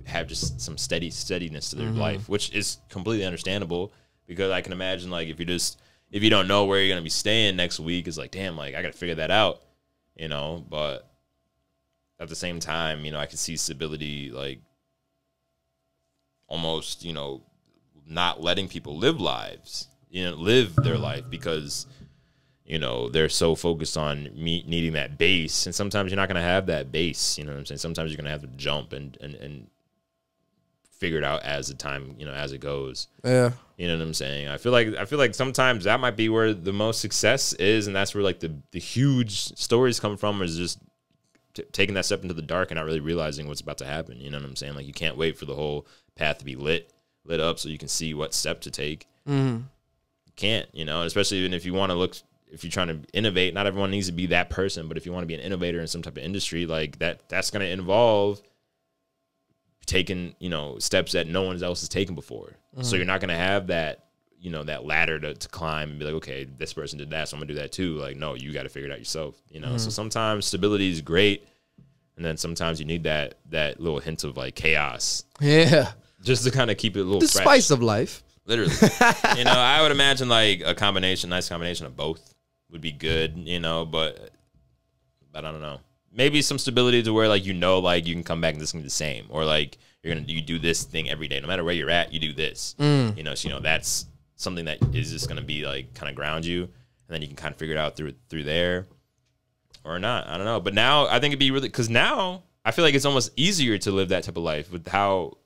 have just some steadiness to their life, which is completely understandable, because I can imagine, like, if you don't know where you're going to be staying next week, it's like, damn, like, I got to figure that out, you know, but at the same time, you know, I can see stability, like, almost, you know, not letting people live their life, because, you know, they're so focused on needing that base. And sometimes you're not going to have that base, you know what I'm saying? Sometimes you're going to have to jump and figure it out as the time, you know, as it goes. Yeah. You know what I'm saying? I feel like sometimes that might be where the most success is, and that's where, like, the huge stories come from, is just taking that step into the dark and not really realizing what's about to happen. You know what I'm saying? Like, you can't wait for the whole path to be lit up so you can see what step to take. You can't, you know, especially even if you want to look, if you're trying to innovate, not everyone needs to be that person, but if you want to be an innovator in some type of industry, like that's going to involve taking, you know, steps that no one else has taken before. So you're not going to have that, you know, that ladder to climb and be like, okay, this person did that, so I'm gonna do that too. Like, no, you got to figure it out yourself, you know? So sometimes stability is great. And then sometimes you need that little hint of like chaos. Yeah. Just to kind of keep it a little The fresh. spice of life. Literally. You know, I would imagine like a nice combination of both would be good, you know, but I don't know. Maybe some stability to where like, you know, like you can come back and this can be the same, or like you do this thing every day, no matter where you're at, you do this, you know, so, you know, that's something that is just going to be like kind of ground you, and then you can kind of figure it out through there or not. I don't know. But now I think it'd be really, because now I feel like it's almost easier to live that type of life with how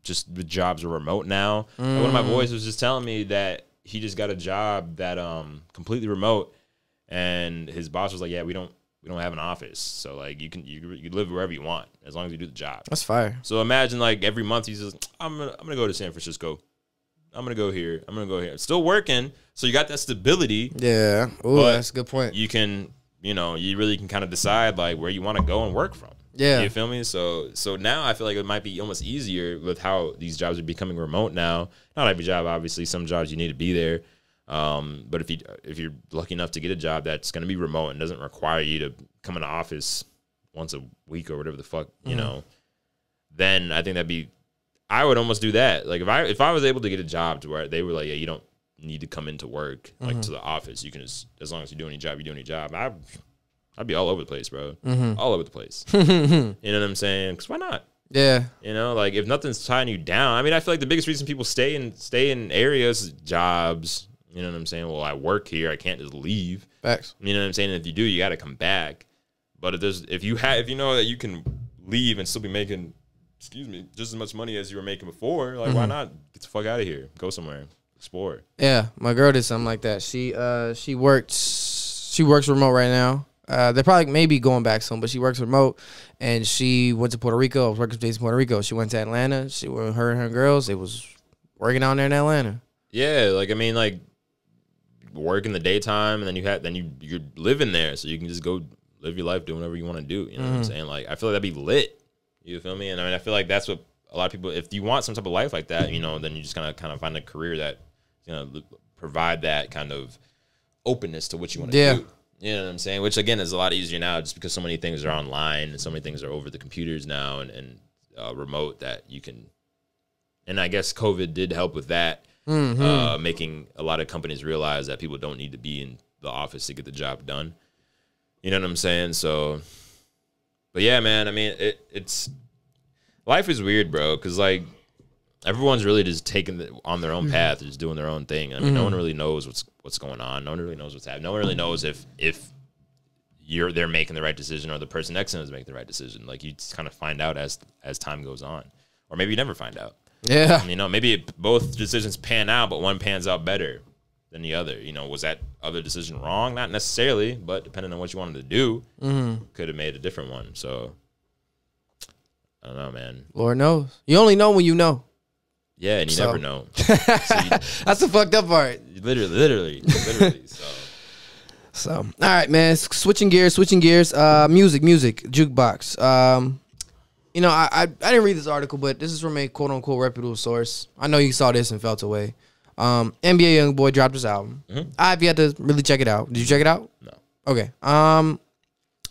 just the jobs are remote now. Like one of my boys was just telling me that he just got a job that completely remote, and his boss was like, yeah, we don't have an office, so like you live wherever you want as long as you do the job. That's fire. So imagine like every month he's just, I'm gonna go to San Francisco, I'm gonna go here, I'm gonna go here. Still working, so you got that stability. Yeah. Ooh, that's a good point. You can, you know, you really can kind of decide like where you want to go and work from. Yeah. You feel me? So now I feel like it might be almost easier with how these jobs are becoming remote now. Not every job, obviously. Some jobs you need to be there. But if you're lucky enough to get a job that's going to be remote and doesn't require you to come in the office once a week or whatever the fuck, you know, then I think I would almost do that. Like if I was able to get a job to where they were like, yeah, you don't need to come into work, like to the office. You can just, as long as you're doing your job, you're doing your job. I'd be all over the place, bro. All over the place. You know what I'm saying? Because why not? Yeah. You know, like if nothing's tying you down. I mean, I feel like the biggest reason people stay in areas, jobs. You know what I'm saying? Well, I work here. I can't just leave. Facts. You know what I'm saying? And if you do, you got to come back. But if you know that you can leave and still be making, just as much money as you were making before, like why not get the fuck out of here? Go somewhere, explore. Yeah, my girl did something like that. She works remote right now. They're probably maybe going back soon, but she works remote, and she went to Puerto Rico. I was working with Jason in Puerto Rico. She went to Atlanta. Her and her girls, it was working down there in Atlanta. Yeah, like I mean, like work in the daytime, and then you're living there, so you can just go live your life doing whatever you want to do. You know what I'm saying? Like I feel like that'd be lit. You feel me? And I mean, I feel like that's what a lot of people. If you want some type of life like that, you know, then you just gotta kind of find a career that, you know, provide that kind of openness to what you want to do. You know what I'm saying? Which, again, is a lot easier now just because so many things are online and so many things are over the computers now and remote that you can. And I guess COVID did help with that, making a lot of companies realize that people don't need to be in the office to get the job done. You know what I'm saying? So, but yeah, man, I mean, it's life is weird, bro, because, like, everyone's really just taking on their own path, just doing their own thing. I mean, no one really knows what's going on. No one really knows what's happening. No one really knows if they're making the right decision or the person next to them is making the right decision. Like you just kind of find out as time goes on, or maybe you never find out. Yeah, you know, maybe both decisions pan out, but one pans out better than the other. You know, was that other decision wrong? Not necessarily, but depending on what you wanted to do, could have made a different one. So I don't know, man. Lord knows. You only know when you know. Yeah, and you never know. That's the fucked up part. Literally. So, all right, man. Switching gears. Music, jukebox. You know, I didn't read this article, but this is from a quote unquote reputable source. I know you saw this and felt away. NBA Youngboy dropped his album. I've yet to really check it out. Did you check it out? No. Okay. I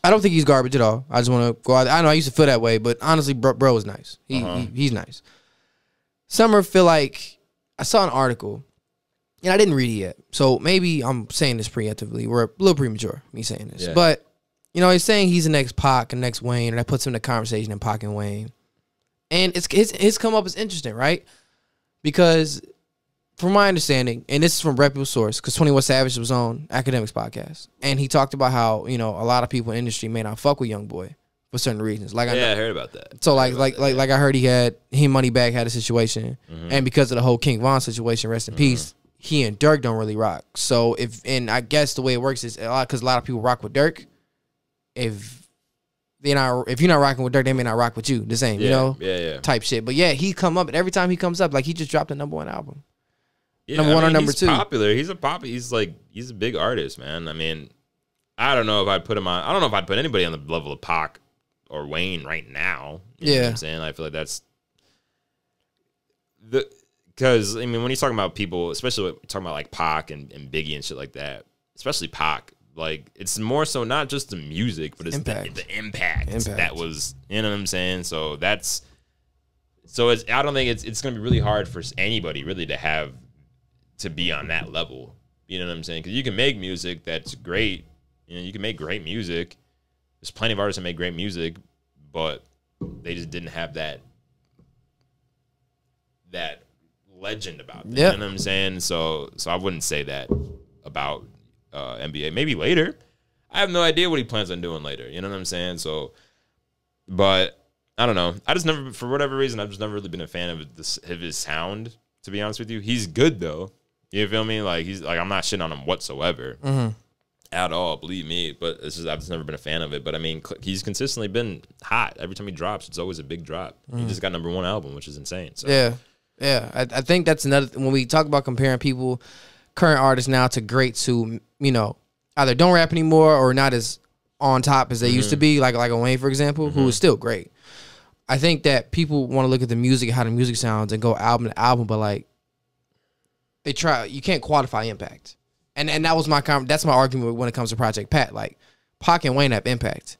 don't think he's garbage at all. I just want to go out. I know I used to feel that way, but honestly, bro is nice. He's nice. Summer feel like I saw an article, and I didn't read it yet. So maybe I'm saying this preemptively. We're a little premature, me saying this. Yeah. But, you know, he's saying he's the next Pac and next Wayne, and that puts him in the conversation in Pac and Wayne. And his come up is interesting, right? Because from my understanding, and this is from reputable source, because 21 Savage was on Academics podcast, and he talked about how, you know, a lot of people in the industry may not fuck with Youngboy for certain reasons. Like I heard about that. So like I heard he Moneybagg had a situation, and because of the whole King Von situation, rest in peace, he and Dirk don't really rock. So and I guess the way it works is because a lot of people rock with Dirk. If if you're not rocking with Dirk, they may not rock with you. The same, you know, type shit. But yeah, he come up, and every time he comes up, like he just dropped a #1 album. Yeah, #1 or #2. He's popular. He's a big artist, man. I mean, I don't know if I'd put him on. I don't know if I'd put anybody on the level of Pac or Wayne right now. You know what I'm saying? I feel like that's because I mean, when you're talking about people, especially talking about like Pac and Biggie and shit like that, especially Pac. Like, it's more so not just the music, but it's the impact that was, you know what I'm saying? So I don't think it's going to be really hard for anybody really to be on that level. You know what I'm saying? Because you can make music that's great. You know, you can make great music. There's plenty of artists that make great music, but they just didn't have that legend about them. You know what I'm saying? So I wouldn't say that about NBA. Maybe later. I have no idea what he plans on doing later. You know what I'm saying? So, but I don't know. I just never, for whatever reason, I've just never really been a fan of his sound. To be honest with you, he's good though. You feel me? Like I'm not shitting on him whatsoever at all. Believe me. But it's just I've just never been a fan of it. But I mean, he's consistently been hot. Every time he drops, it's always a big drop. He just got #1 album, which is insane. So yeah. I think that's another when we talk about comparing people. Current artists now to greats who, you know, either don't rap anymore or not as on top as they used to be, like a Wayne, for example, who is still great. I think that people want to look at the music, how the music sounds, and go album to album, but like you can't quantify impact. And that was that's my argument when it comes to Project Pat. Like Pac and Wayne have impact,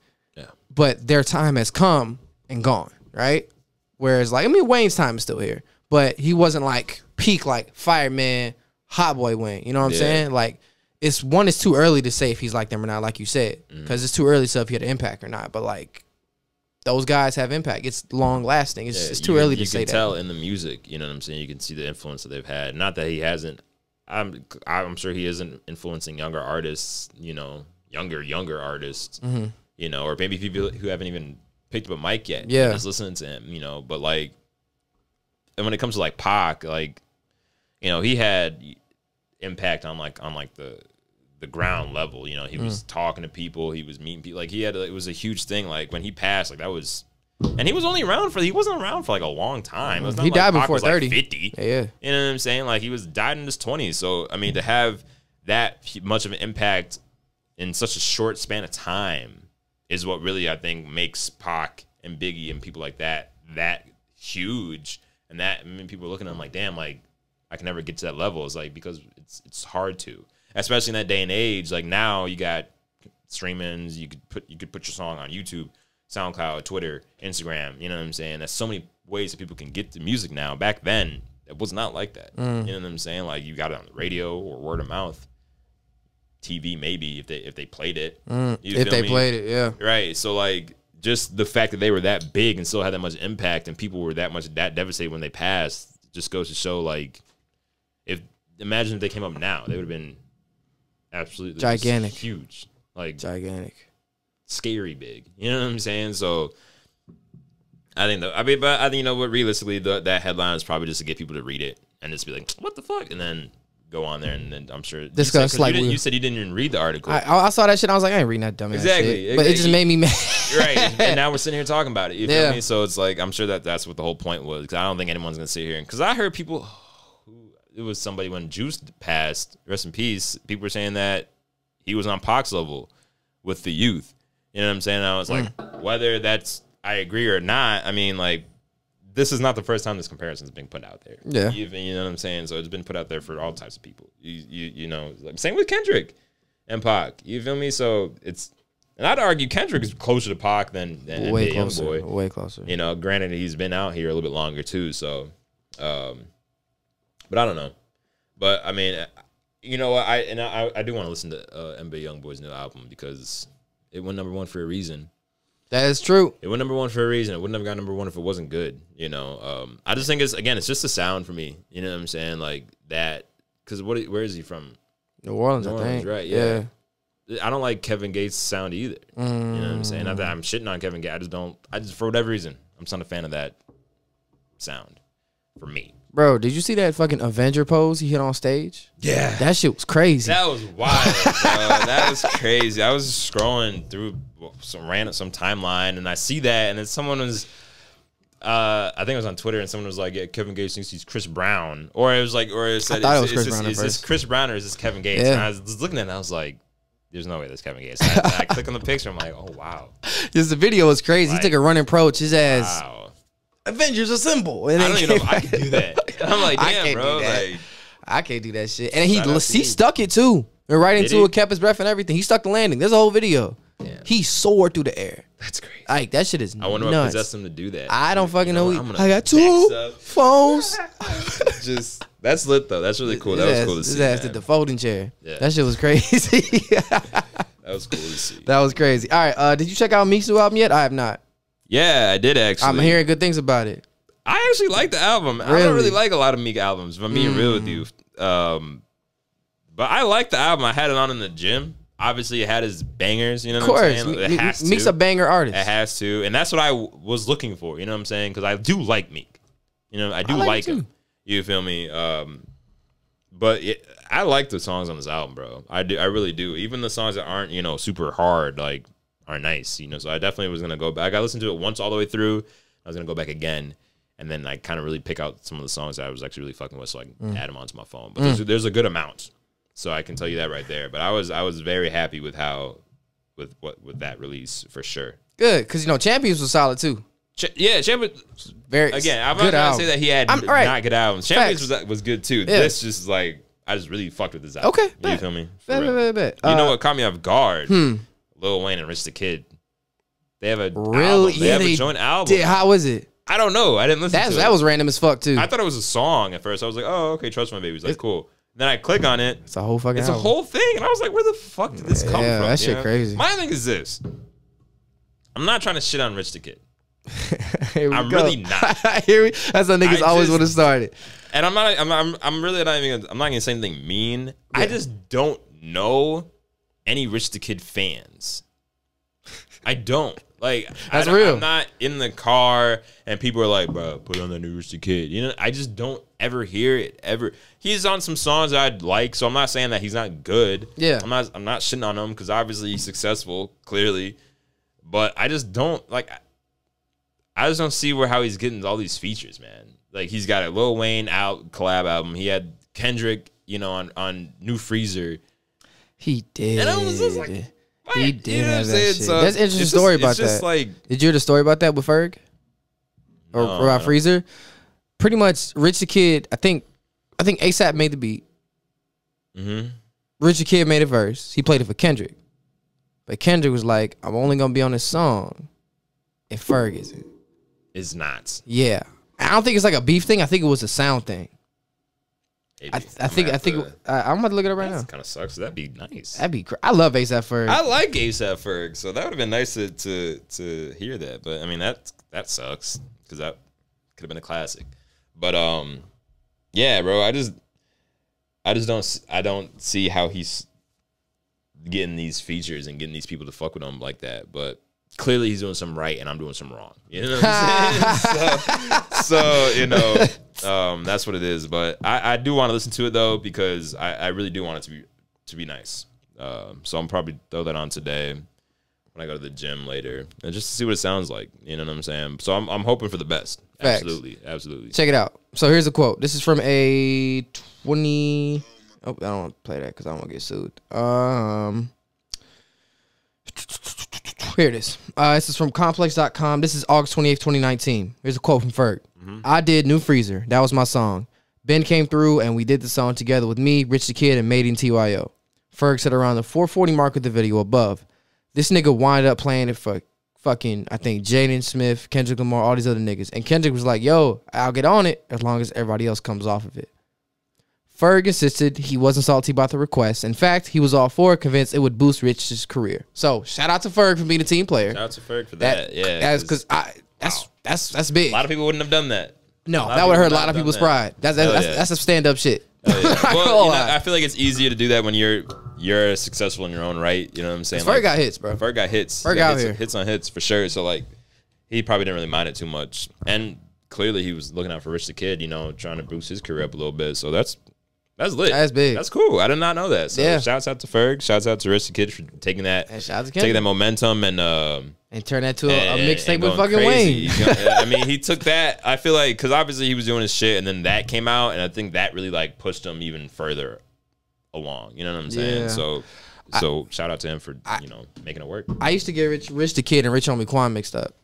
but their time has come and gone, right? Whereas like Wayne's time is still here, but he wasn't like peak like Fireman. Hot Boy Wayne, you know what I'm saying? Like, it's too early to say if he's like them or not, like you said, because it's too early to say if he had an impact or not. But like, those guys have impact. It's long lasting. It's too early to say that. You can tell in the music, you know what I'm saying? You can see the influence that they've had. Not that he hasn't. I'm sure he isn't influencing younger artists, you know, younger artists, you know, or maybe people who haven't even picked up a mic yet. Just listening to him, you know. But like, and when it comes to like Pac, like, you know, he had impact on the ground level. You know, he was talking to people, he was meeting people. Like it was a huge thing. Like when he passed, like that was, and he wasn't around for like a long time. It was not he like died Pac before was 30. Like 50. Yeah, you know what I'm saying? Like he died in his 20s. So I mean, to have that much of an impact in such a short span of time is what really I think makes Pac and Biggie and people like that huge. And that, I mean, people are looking at him like, damn, like, I can never get to that level. It's like, because it's hard to, especially in that day and age. Like now you got streamings, you could put your song on YouTube, SoundCloud, Twitter, Instagram, you know what I'm saying? There's so many ways that people can get the music now. Back then, it was not like that. You know what I'm saying? Like you got it on the radio or word of mouth. TV maybe if they played it. If they played it, yeah. Right. So like just the fact that they were that big and still had that much impact and people were that devastated when they passed just goes to show like imagine if they came up now, they would have been absolutely gigantic, huge, like gigantic, scary big. You know what I'm saying? So I think but I think, you know what, realistically, that headline is probably just to get people to read it and just be like, what the fuck, and then go on there and then I'm sure discuss. You said you didn't even read the article. I saw that shit. And I was like, I ain't reading that dumbass shit. But it just made me mad. Right, and now we're sitting here talking about it. You feel me? So it's like I'm sure that's what the whole point was. Because I don't think anyone's gonna sit here because I heard people. It was somebody when Juice passed, rest in peace, people were saying that he was on Pac's level with the youth. You know what I'm saying? And I was like, whether I agree or not, I mean, like, this is not the first time this comparison is being put out there. Yeah. You know what I'm saying? So it's been put out there for all types of people. You know, like, same with Kendrick and Pac. You feel me? So and I'd argue Kendrick is closer to Pac than way closer. Youngboy. Way closer. You know, granted, he's been out here a little bit longer too. So, but I don't know. But I mean, you know what? I do want to listen to NBA Youngboy's new album because it went #1 for a reason. That is true. It went #1 for a reason. It wouldn't have got #1 if it wasn't good. You know, I just think it's just the sound for me. You know what I'm saying? Like that, because where is he from? New Orleans, I think. Right? Yeah. I don't like Kevin Gates' sound either. You know what I'm saying? Not that I'm shitting on Kevin Gates. I just for whatever reason, I'm just not a fan of that sound for me. Bro, did you see that fucking Avenger pose he hit on stage? Yeah. That shit was crazy. That was wild, bro. That was crazy. I was scrolling through some timeline, and I see that, and then someone was, I think it was on Twitter, and someone was like, yeah, Kevin Gates thinks he's Chris Brown. Or it was like, or it said, is this Chris Brown or is this Kevin Gates? Yeah. And I was looking at it, and I was like, there's no way that's Kevin Gates. And I click on the picture, I'm like, oh, wow. Just the video was crazy. Like, he took a running approach. His ass, wow. Avengers Assemble. And I don't even know if I can do that. I'm like, damn, bro. Like, I can't do that shit. And he stuck it too. And right into it, kept his breath and everything. He stuck the landing. There's a whole video. Yeah. He soared through the air. That's crazy. Like, that shit is nuts. I wonder what possessed him to do that. I don't fucking know. I got 2 phones. Just, that's lit, though. That's really cool. That was cool to see. His ass did the folding chair. Yeah. That shit was crazy. That was cool to see. That was crazy. All right, did you check out Meek's new album yet? I have not. Yeah, I did actually. I'm hearing good things about it. I actually like the album. Really? I don't really like a lot of Meek albums, if I'm being real with you. But I like the album. I had it on in the gym. Obviously, it had his bangers. You know what I'm saying? It has to. Meek's a banger artist. It has to. And that's what I was looking for. You know what I'm saying? Because I do like Meek. You know, I do like him. You feel me? But I like the songs on this album, bro. I do. I really do. Even the songs that aren't, you know, super hard, like, are nice. You know, so I definitely was going to go back. I listened to it once all the way through. I was going to go back again. And then I kind of really pick out some of the songs that I was actually really fucking with, so I can add them onto my phone. But there's a good amount, so I can tell you that right there. But I was very happy with with that release for sure. Good, because you know Champions was solid too. Champions very again. I'm not gonna say that he had not good albums. Champions was good too. Yeah. This just like I just really fucked with this album. Okay, you feel me? Bet. You know what caught me off guard? Lil Wayne and Rich the Kid. They have a really album. They have a joint album. How was it? I don't know. I didn't listen to it. That was random as fuck, too. I thought it was a song at first. I was like, oh, okay, Trust My Baby. Like, cool. Then I click on it. It's a whole fucking It's album. A whole thing. And I was like, where the fuck did this come from? Yeah, that shit crazy. My thing is this. I'm not trying to shit on Rich the Kid. I'm really not. That's how niggas always want to start it. And I'm really not even, I'm not going to say anything mean. Yeah. I just don't know any Rich the Kid fans. I don't. Like, that's real. I'm not in the car and people are like, bro, put on that new Rich the Kid. You know, I just don't ever hear it ever. He's on some songs I'd like, so I'm not saying that he's not good. Yeah. I'm not shitting on him because obviously he's successful, clearly. But I just don't like. I just don't see how he's getting all these features, man. Like he's got a Lil Wayne collab album. He had Kendrick, you know, on New Freezer. He did. And I was just like. He did have that shit. That's an interesting story about that. Like, did you hear the story about that with Ferg? Or about Freezer? Pretty much, Rich the Kid, I think ASAP made the beat. Rich the Kid made a verse. He played it for Kendrick. But Kendrick was like, I'm only going to be on this song if Ferg isn't. Is not. Yeah. I don't think it's like a beef thing. I think it was a sound thing. I think I'm about to look it up right now. Kind of sucks. That'd be nice. That'd be. I love ASAP Ferg. I like ASAP Ferg, so that would have been nice to hear that. But I mean that sucks because that could have been a classic. But yeah, bro. I just don't see how he's getting these features and getting these people to fuck with him like that. But clearly he's doing some right and I'm doing some wrong. You know what I'm saying? so you know. That's what it is, but I do want to listen to it though because I really do want it to be nice. So I'm probably throw that on today when I go to the gym later and just to see what it sounds like. You know what I'm saying? So I'm hoping for the best. Facts. Absolutely. Check it out. So here's a quote. This is from a 20. Oh, I don't want to play that because I don't want to get sued. Here it is. This is from complex.com. This is August 28th, 2019. Here's a quote from Ferg. I did New Freezer. That was my song. Ben came through and we did the song together with me, Rich the Kid, and Made in TYO. Ferg said around the 440 mark with the video above. This nigga wound up playing it for fucking, I think, Jaden Smith, Kendrick Lamar, all these other niggas. And Kendrick was like, yo, I'll get on it as long as everybody else comes off of it. Ferg insisted he wasn't salty about the request. In fact, he was all for it, convinced it would boost Rich's career. So shout out to Ferg for being a team player. Shout out to Ferg for that. Yeah, because that's big. A lot of people wouldn't have done that. No, that would have hurt a lot of people's pride. That's some stand up shit. Well, I feel like it's easier to do that when you're successful in your own right. You know what I'm saying? Ferg got hits, bro. Ferg got hits. Ferg out here. Hits on hits for sure. So like, he probably didn't really mind it too much. And clearly he was looking out for Rich the Kid, you know, trying to boost his career up a little bit. So that's lit. That's big. That's cool. I did not know that. So yeah. Shouts out to Ferg. Shouts out to Rich the Kid for taking that momentum and turn that to a mixtape with fucking crazy. Wayne. I mean, he took that. I feel like because obviously he was doing his shit, and then that came out, and I think that really like pushed him even further along. You know what I'm saying? Yeah. So shout out to him for making it work. I used to get Rich the Kid and Rich Homie Quan mixed up.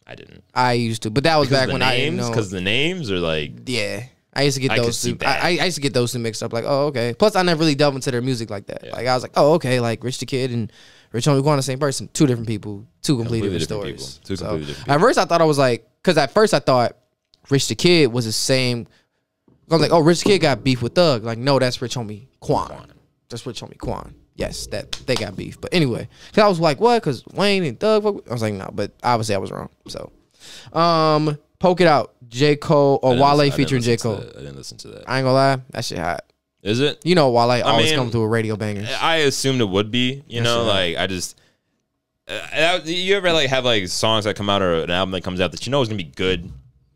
I didn't. I used to, but that was back when I didn't know. Because the names are like, yeah. I used to get those two. I used to get those two mixed up. Like, oh, okay. Plus, I never really delved into their music like that. Yeah. Like, I was like, oh, okay. Like, Rich the Kid and Rich Homie Quan, the same person. Two different people. Two completely different stories. Two completely different people. At first, I thought I was like, because at first I thought Rich the Kid was the same. I was like, oh, Rich the Kid got beef with Thug. Like, no, that's Rich Homie Quan. That's Rich Homie Quan. Yes, that they got beef. But anyway, because I was like, what? Because Wayne and Thug. I was like, no, but obviously I was wrong. So, Poke It Out, Jcole or Wale featuring Jcole. I didn't listen to that. I ain't gonna lie, that shit hot. Is it? You know, Wale always come through a radio banger. I assumed it would be. You know, like I just. You ever like have like songs that come out or an album that comes out that you know is gonna be good,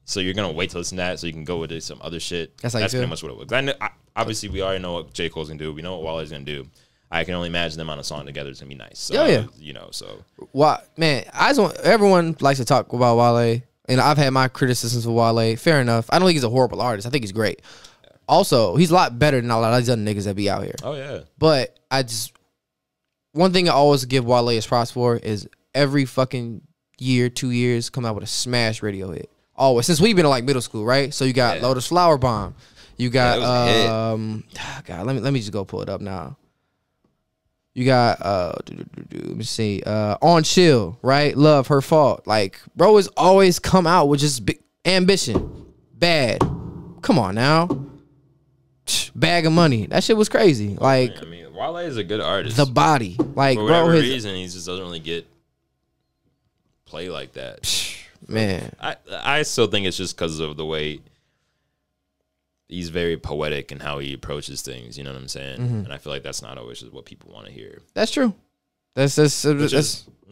so you're gonna wait to listen to that so you can go with some other shit. That's pretty much what it was. Obviously, we already know what J. Cole's gonna do. We know what Wale's gonna do. I can only imagine them on a song together. It's gonna be nice. So, you know, so. Man, everyone likes to talk about Wale, and I've had my criticisms of Wale. Fair enough. I don't think he's a horrible artist. I think he's great. Yeah. Also, he's a lot better than a lot of these other niggas that be out here. Oh yeah. But one thing I always give Wale his props for is every fucking year, 2 years, come out with a smash radio hit. Always. Since we've been in like middle school, right? So you got Lotus Flower Bomb. You got God, let me just go pull it up now. You got let me see, On Chill, right? Love, Her Fault. Like, bro has always come out with just big ambition. Bad. Come on now. Bag of Money. That shit was crazy. Like, I mean, Wale is a good artist. The Body. Like, for whatever reason, he just doesn't really get play like that. Man. I still think it's just because of the way he's very poetic in how he approaches things, you know what I'm saying? Mm-hmm. And I feel like that's not always what people want to hear. That's true. That's you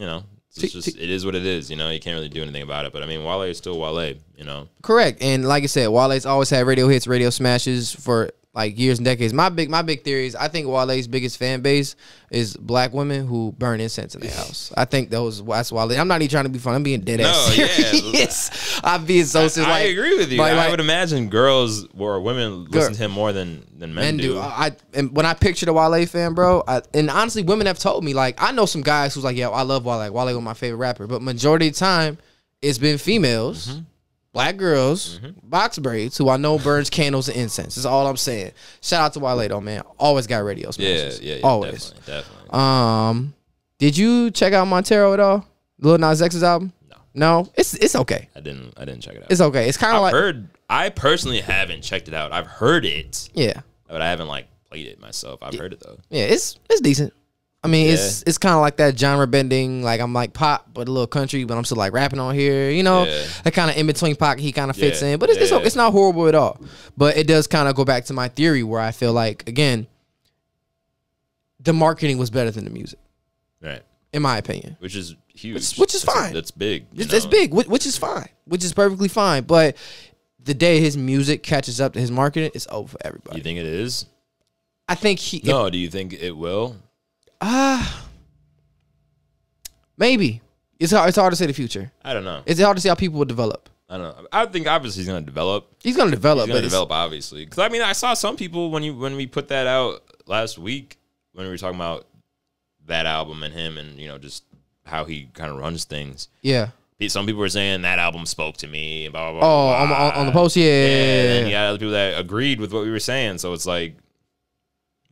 know, it's just it is what it is, you know, you can't really do anything about it. But I mean, Wale is still Wale, you know. Correct. And like I said, Wale's always had radio hits, radio smashes for like years and decades. My big theory is I think Wale's biggest fan base is black women who burn incense in their house. I think that's Wale. I'm not even trying to be funny. I'm being dead ass serious. I'm being so serious. I agree with you. I would imagine girls or women listen to him more than men do. And when I picture the Wale fan, bro, and honestly, women have told me, like, I know some guys who's like, yeah, I love Wale. Like, Wale was my favorite rapper. But majority of the time, it's been females. Mm-hmm. Black girls, box braids, who I know burns candles and incense. That's all I'm saying. Shout out to Wale though, man. Always got radio smashes. Yeah, always. Definitely. Did you check out Montero at all? Lil Nas X's album? No. It's okay. I didn't check it out. It's okay. It's kind of like I personally haven't checked it out. I've heard it. Yeah. But I haven't like played it myself. I've heard it though. Yeah, it's decent. I mean, it's kind of like that genre bending. Like, I'm like pop, but a little country, but I'm still like rapping on here. You know, that kind of in between pocket he kind of fits in. But it's not horrible at all. But it does kind of go back to my theory where I feel like, again, the marketing was better than the music. Right. In my opinion. Which is huge. Which is fine. That's big. That's big, which is fine. Which is perfectly fine. But the day his music catches up to his marketing, it's over for everybody. You think it is? I think do you think it will? Maybe. It's hard to say the future. I don't know. It's hard to see how people will develop. I don't know. I think obviously he's going to develop. He's going to develop. Obviously. Because I mean, I saw some people when we put that out last week when we were talking about that album and him and, you know, just how he kind of runs things. Yeah. Some people were saying that album spoke to me. Blah, blah, blah, blah. On the post, yeah. And you had other people that agreed with what we were saying. So it's like,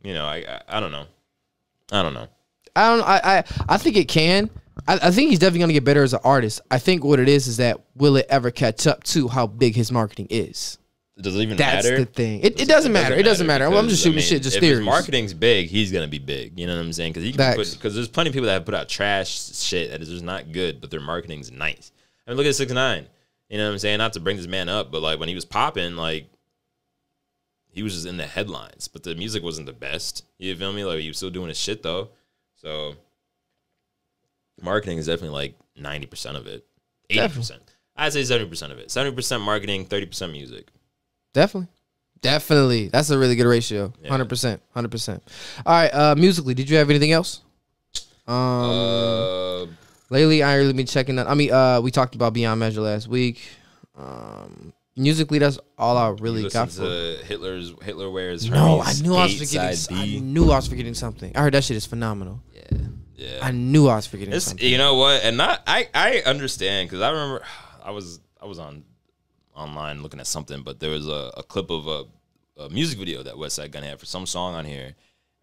you know, I don't know. I think it can. I think he's definitely gonna get better as an artist. I think what it is that will it ever catch up to how big his marketing is? Does it even matter? That's the thing. It doesn't matter. It doesn't matter. I'm just shooting shit, just theories. If his marketing's big, he's gonna be big. You know what I'm saying? Because there's plenty of people that have put out trash shit that is just not good, but their marketing's nice. I mean, look at 6ix9ine. You know what I'm saying? Not to bring this man up, but like when he was popping, like he was just in the headlines, but the music wasn't the best. You feel me? Like he was still doing his shit though. So marketing is definitely like 90% of it, 80%. I'd say 70% of it. 70% marketing, 30% music. Definitely. That's a really good ratio. 100%. 100%. All right. Musically, did you have anything else? Lately, I ain't really been checking that. I mean, we talked about Beyond Measure last week. Musically, that's all I really got for Hitler Wears Hermes. No, I knew I was forgetting. I knew I was forgetting something. I heard that shit is phenomenal. Yeah. I knew I was forgetting something. You know what? And I understand because I remember I was online looking at something, but there was a clip of a music video that West Side Gun had for some song on here.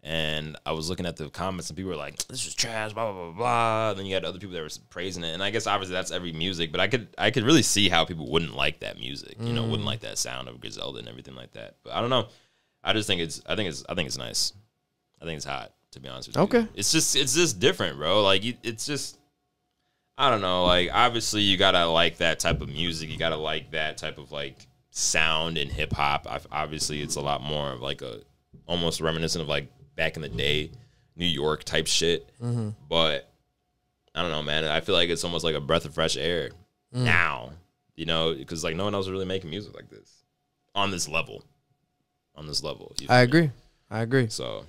And I was looking at the comments, and people were like, "This is trash," blah blah blah blah. And then you had other people that were praising it, and I guess obviously that's every music, but I could really see how people wouldn't like that music, you know, wouldn't like that sound of Griselda and everything like that. But I don't know. I just think I think it's nice. I think it's hot, to be honest with you. Okay. It's just different, bro. Like it's just, I don't know. Like obviously you gotta like that type of music. You gotta like that type of like sound in hip hop. Obviously it's a lot more of like a almost reminiscent of like back in the day, New York type shit. But I don't know, man. I feel like it's almost like a breath of fresh air now, you know, because like no one else is really making music like this on this level. I agree. So,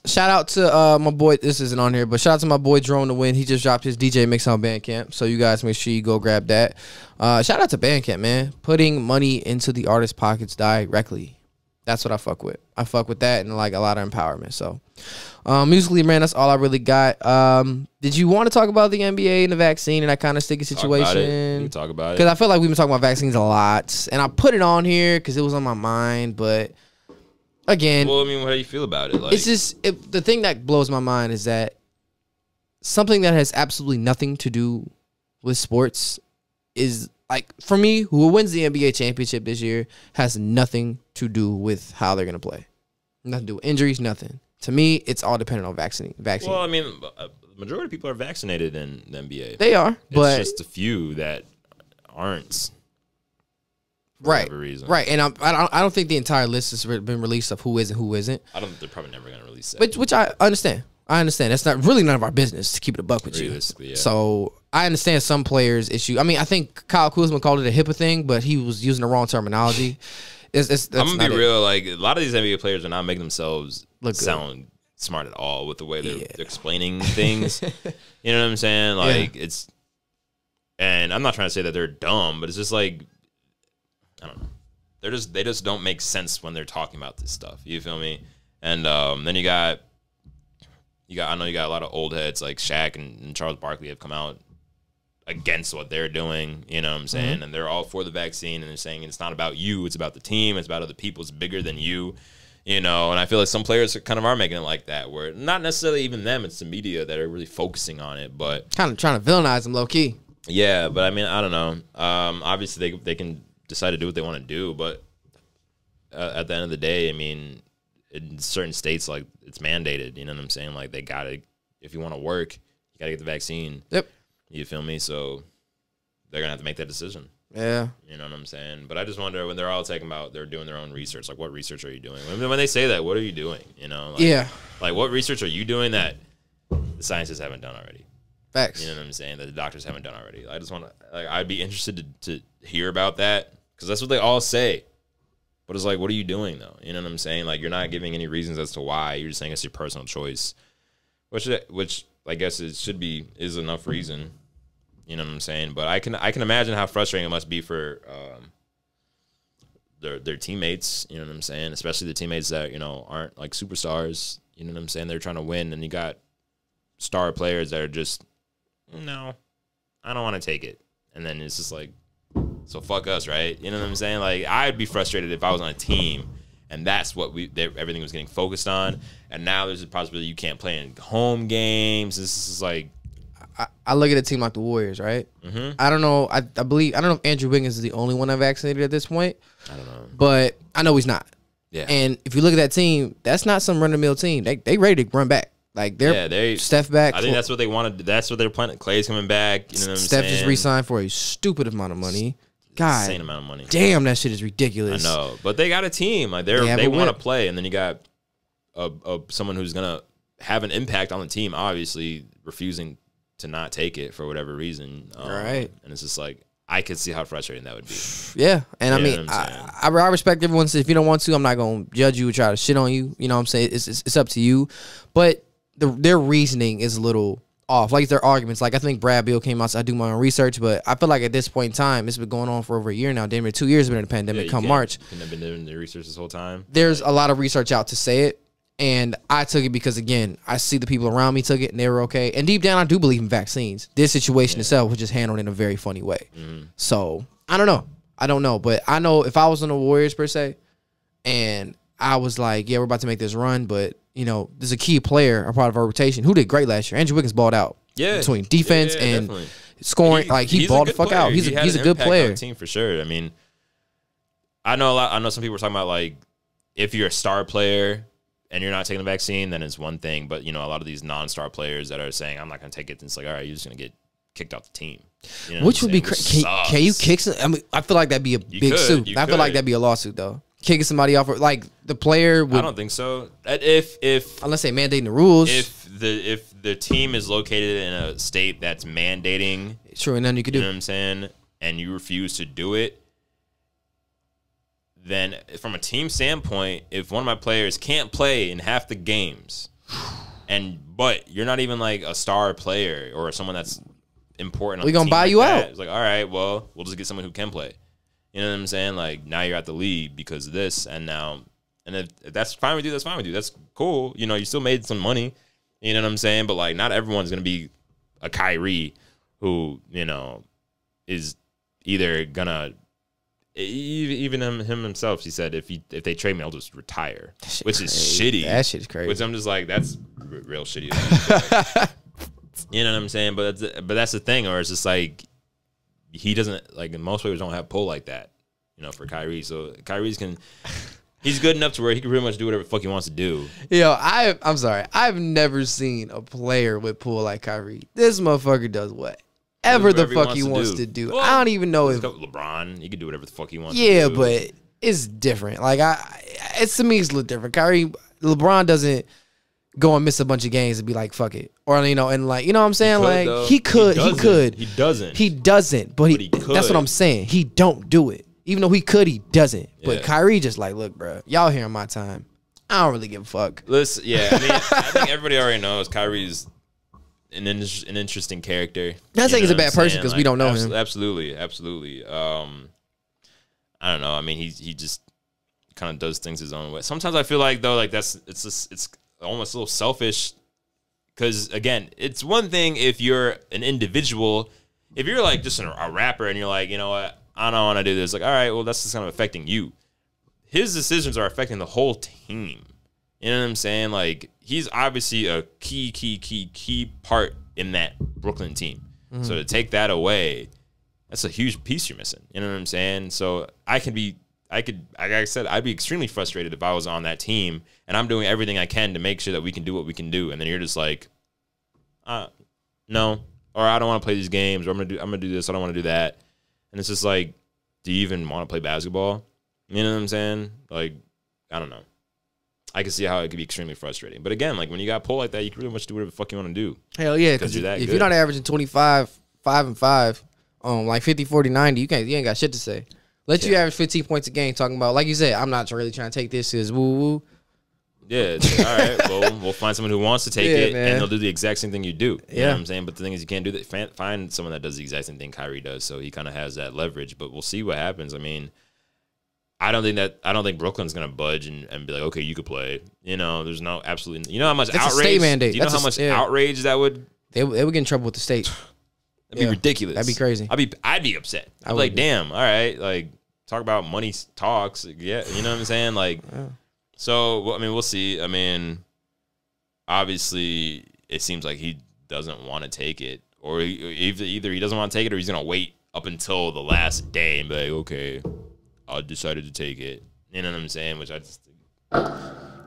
shout out to my boy. This isn't on here, but shout out to my boy Drone to Win. He just dropped his DJ mix on Bandcamp, so you guys make sure you go grab that. Shout out to Bandcamp, man. Putting money into the artist's pockets directly. That's what I fuck with. I fuck with that and like a lot of empowerment. So, musically, man, that's all I really got. Did you want to talk about the NBA and the vaccine and that kind of sticky situation? We can talk about it. Because I feel like we've been talking about vaccines a lot, and I put it on here because it was on my mind. But again, well, I mean, how do you feel about it? Like, it's just the thing that blows my mind is that something that has absolutely nothing to do with sports is. Like, for me, who wins the NBA championship this year has nothing to do with how they're going to play. Nothing to do with injuries, nothing. To me, it's all dependent on vaccine. Well, I mean, the majority of people are vaccinated in the NBA. They are, but it's just a few that aren't. Right, right. And I don't think the entire list has been released of who is and who isn't. I don't. They're probably never going to release that. Which I understand. That's not really none of our business, to keep it a buck with you. Yeah. So I understand some players' issue. I mean, I think Kyle Kuzma called it a HIPAA thing, but he was using the wrong terminology. I'm gonna be real. Like a lot of these NBA players are not making themselves sound smart at all with the way they're explaining things. You know what I'm saying? Like it's, and I'm not trying to say that they're dumb, but it's just like I don't know. They just don't make sense when they're talking about this stuff. You feel me? And then you got I know you got a lot of old heads like Shaq and Charles Barkley have come out against what they're doing, you know what I'm saying? And they're all for the vaccine, and they're saying it's not about you, it's about the team, it's about other people, it's bigger than you, you know? And I feel like some players kind of are making it like that, where not necessarily even them, it's the media that are really focusing on it, but... kind of trying to villainize them low-key. Yeah, but I mean, I don't know. Obviously, they can decide to do what they want to do, but at the end of the day, I mean... in certain states, like it's mandated, you know what I'm saying? Like they gotta, if you want to work, you gotta get the vaccine. Yep. You feel me? So they're gonna have to make that decision. Yeah. You know what I'm saying? But I just wonder when they're all talking about they're doing their own research. Like, what research are you doing? When they say that, what are you doing? You know? Like, Like, what research are you doing that the scientists haven't done already? Facts. You know what I'm saying? That the doctors haven't done already. I just want to. Like, I'd be interested to hear about that because that's what they all say. But it's like, what are you doing, though? You know what I'm saying? Like, you're not giving any reasons as to why. You're just saying it's your personal choice, which I guess it should be is enough reason. You know what I'm saying? But I can imagine how frustrating it must be for their teammates. You know what I'm saying? Especially the teammates that aren't like superstars. You know what I'm saying? They're trying to win, and you got star players that are just no, I don't want to take it, and then it's just like. So fuck us, right? You know what I'm saying? Like, I'd be frustrated if I was on a team and that's what everything was getting focused on. And now there's a possibility you can't play in home games. This is like, I look at a team like the Warriors, right? I don't know. I don't know if Andrew Wiggins is the only one that vaccinated at this point. I don't know, but I know he's not. Yeah. And if you look at that team, that's not some run of the mill team. They ready to run back. Like they're Steph back. I think that's what they wanted. That's what they're planning. Clay's coming back. You know what I'm saying? Steph just re-signed for a stupid amount of money. God, insane amount of money. Damn, that shit is ridiculous. I know, but they got a team. Like they want to play, and then you got someone who's gonna have an impact on the team. Obviously, refusing to not take it for whatever reason. Right. And it's just like, I could see how frustrating that would be. Yeah. And I mean, I respect everyone. If you don't want to, I'm not going to judge you or try to shit on you. You know what I'm saying? It's up to you. But their reasoning is a little off. Like their arguments. Like I think Brad Beal came out, so I do my own research, but I feel like at this point in time, it's been going on for over a year now. Damn near 2 years been in the pandemic come March. You have been doing the research this whole time? There's a lot of research out to say it. And I took it because, again, I see the people around me took it, and they were okay. And deep down, I do believe in vaccines. This situation itself was just handled in a very funny way. So, I don't know. I don't know. But I know if I was on the Warriors, per se, and I was like, yeah, we're about to make this run, but, you know, there's a key player, a part of our rotation, who did great last year. Andrew Wiggins balled out. Yeah. Between defense and definitely. Scoring. He balled the fuck out. He's a good player. On the team for sure. I mean, I know some people were talking about, like, if you're a star player and you're not taking the vaccine, then it's one thing. But, you know, a lot of these non-star players that are saying, I'm not going to take it, it's like, all right, you're just going to get kicked off the team. You know which would be crazy. Can you kick some? I mean, I feel like that'd be a big suit. I feel like that'd be a lawsuit, though. Kicking somebody off, like the player would. I don't think so. If unless they mandating the rules. If the team is located in a state that's mandating. Sure, and then you could do. You know what I'm saying? And you refuse to do it. Then from a team standpoint, if one of my players can't play in half the games, but you're not even like a star player or someone that's important, we're gonna buy you out. It's like, all right, well, we'll just get someone who can play. You know what I'm saying? Like now you're at the league because of this, and if that's fine with you, that's fine with you. That's cool. You know, you still made some money. You know what I'm saying? But like, not everyone's gonna be a Kyrie who, you know, is either gonna. Even him himself, he said, if they trade me, I'll just retire, which is shitty. That shit is crazy. Which I'm just like, that's real shitty. You know what I'm saying? But that's the thing, or it's just like he doesn't like. Most players don't have pull like that, you know, for Kyrie. So he's good enough to where he can pretty much do whatever the fuck he wants to do. Yo, I'm sorry, I've never seen a player with pull like Kyrie. This motherfucker does what? Ever the fuck he wants to do. Well, I don't even know if LeBron, he can do whatever the fuck he wants to do. Yeah, but it's different. Like it's to me, it's a little different. LeBron doesn't go and miss a bunch of games and be like, fuck it. Or, you know, and like, you know what I'm saying? He could. He doesn't. He doesn't, but he could. That's what I'm saying. He don't do it. Even though he could, he doesn't. But Kyrie just like, look, bro, y'all here in my time. I don't really give a fuck. Listen, yeah, I mean, I think everybody already knows Kyrie's an interesting character. Not saying he's a bad person because we don't know him. Absolutely. I don't know. I mean, he just kind of does things his own way. Sometimes I feel like though, like it's almost a little selfish. Because again, it's one thing if you're an individual. If you're like just a rapper and you're like, you know what, I don't want to do this. Like, all right, well, that's just kind of affecting you. His decisions are affecting the whole team. You know what I'm saying? Like, he's obviously a key part in that Brooklyn team. Mm-hmm. So to take that away, that's a huge piece you're missing. You know what I'm saying? So like I said, I'd be extremely frustrated if I was on that team and I'm doing everything I can to make sure that we can do what we can do. And then you're just like, no, or I don't want to play these games, or I'm gonna do this, I don't want to do that. And it's just like, do you even want to play basketball? You know what I'm saying? Like, I don't know. I can see how it could be extremely frustrating. But again, like when you got pulled like that, you can pretty much do whatever the fuck you want to do. Hell yeah, because if you're not averaging 25, 5 and 5, like 50, 40, 90, you ain't got shit to say. Let you average 15 points a game talking about, like you said, I'm not really trying to take this as woo-woo. Yeah, it's like, all right, well, we'll find someone who wants to take it, man. And they'll do the exact same thing you do. You know what I'm saying? But the thing is, you can't do that. Find someone that does the exact same thing Kyrie does, so he kind of has that leverage. But we'll see what happens. I mean, I don't think Brooklyn's gonna budge and be like, okay, you could play. You know, there's no absolutely. You know how much outrage? A state mandate. Do you know how much outrage that would? They would get in trouble with the state. That'd be ridiculous. That'd be crazy. I'd be upset. I'd be like, damn. All right, like talk about money talks. Yeah, you know what I'm saying? Like, so well, I mean, we'll see. I mean, obviously, it seems like he doesn't want to take it, or either he doesn't want to take it, or he's gonna wait up until the last day and be like, okay, I decided to take it. You know what I'm saying? Which I just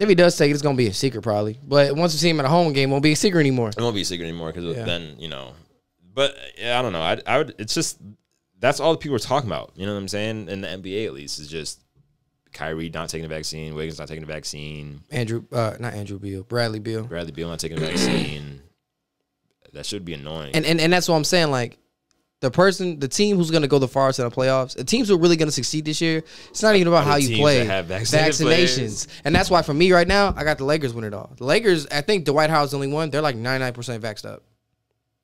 if he does take it, it's gonna be a secret probably. But once we see him at a home game, it won't be a secret anymore. It won't be a secret anymore because then you know. But yeah, I don't know. I would. It's just that's all the people are talking about. You know what I'm saying? In the NBA, at least, is just Kyrie not taking the vaccine, Wiggins not taking the vaccine, Bradley Beal not taking the vaccine. That should be annoying. And that's what I'm saying. Like, the team who's going to go the farthest in the playoffs, the teams who are really going to succeed this year, it's not even about how you play. Vaccinations. And that's why for me right now, I got the Lakers winning it all. The Lakers, I think Dwight Howard's the only one. They're like 99% vaxxed up.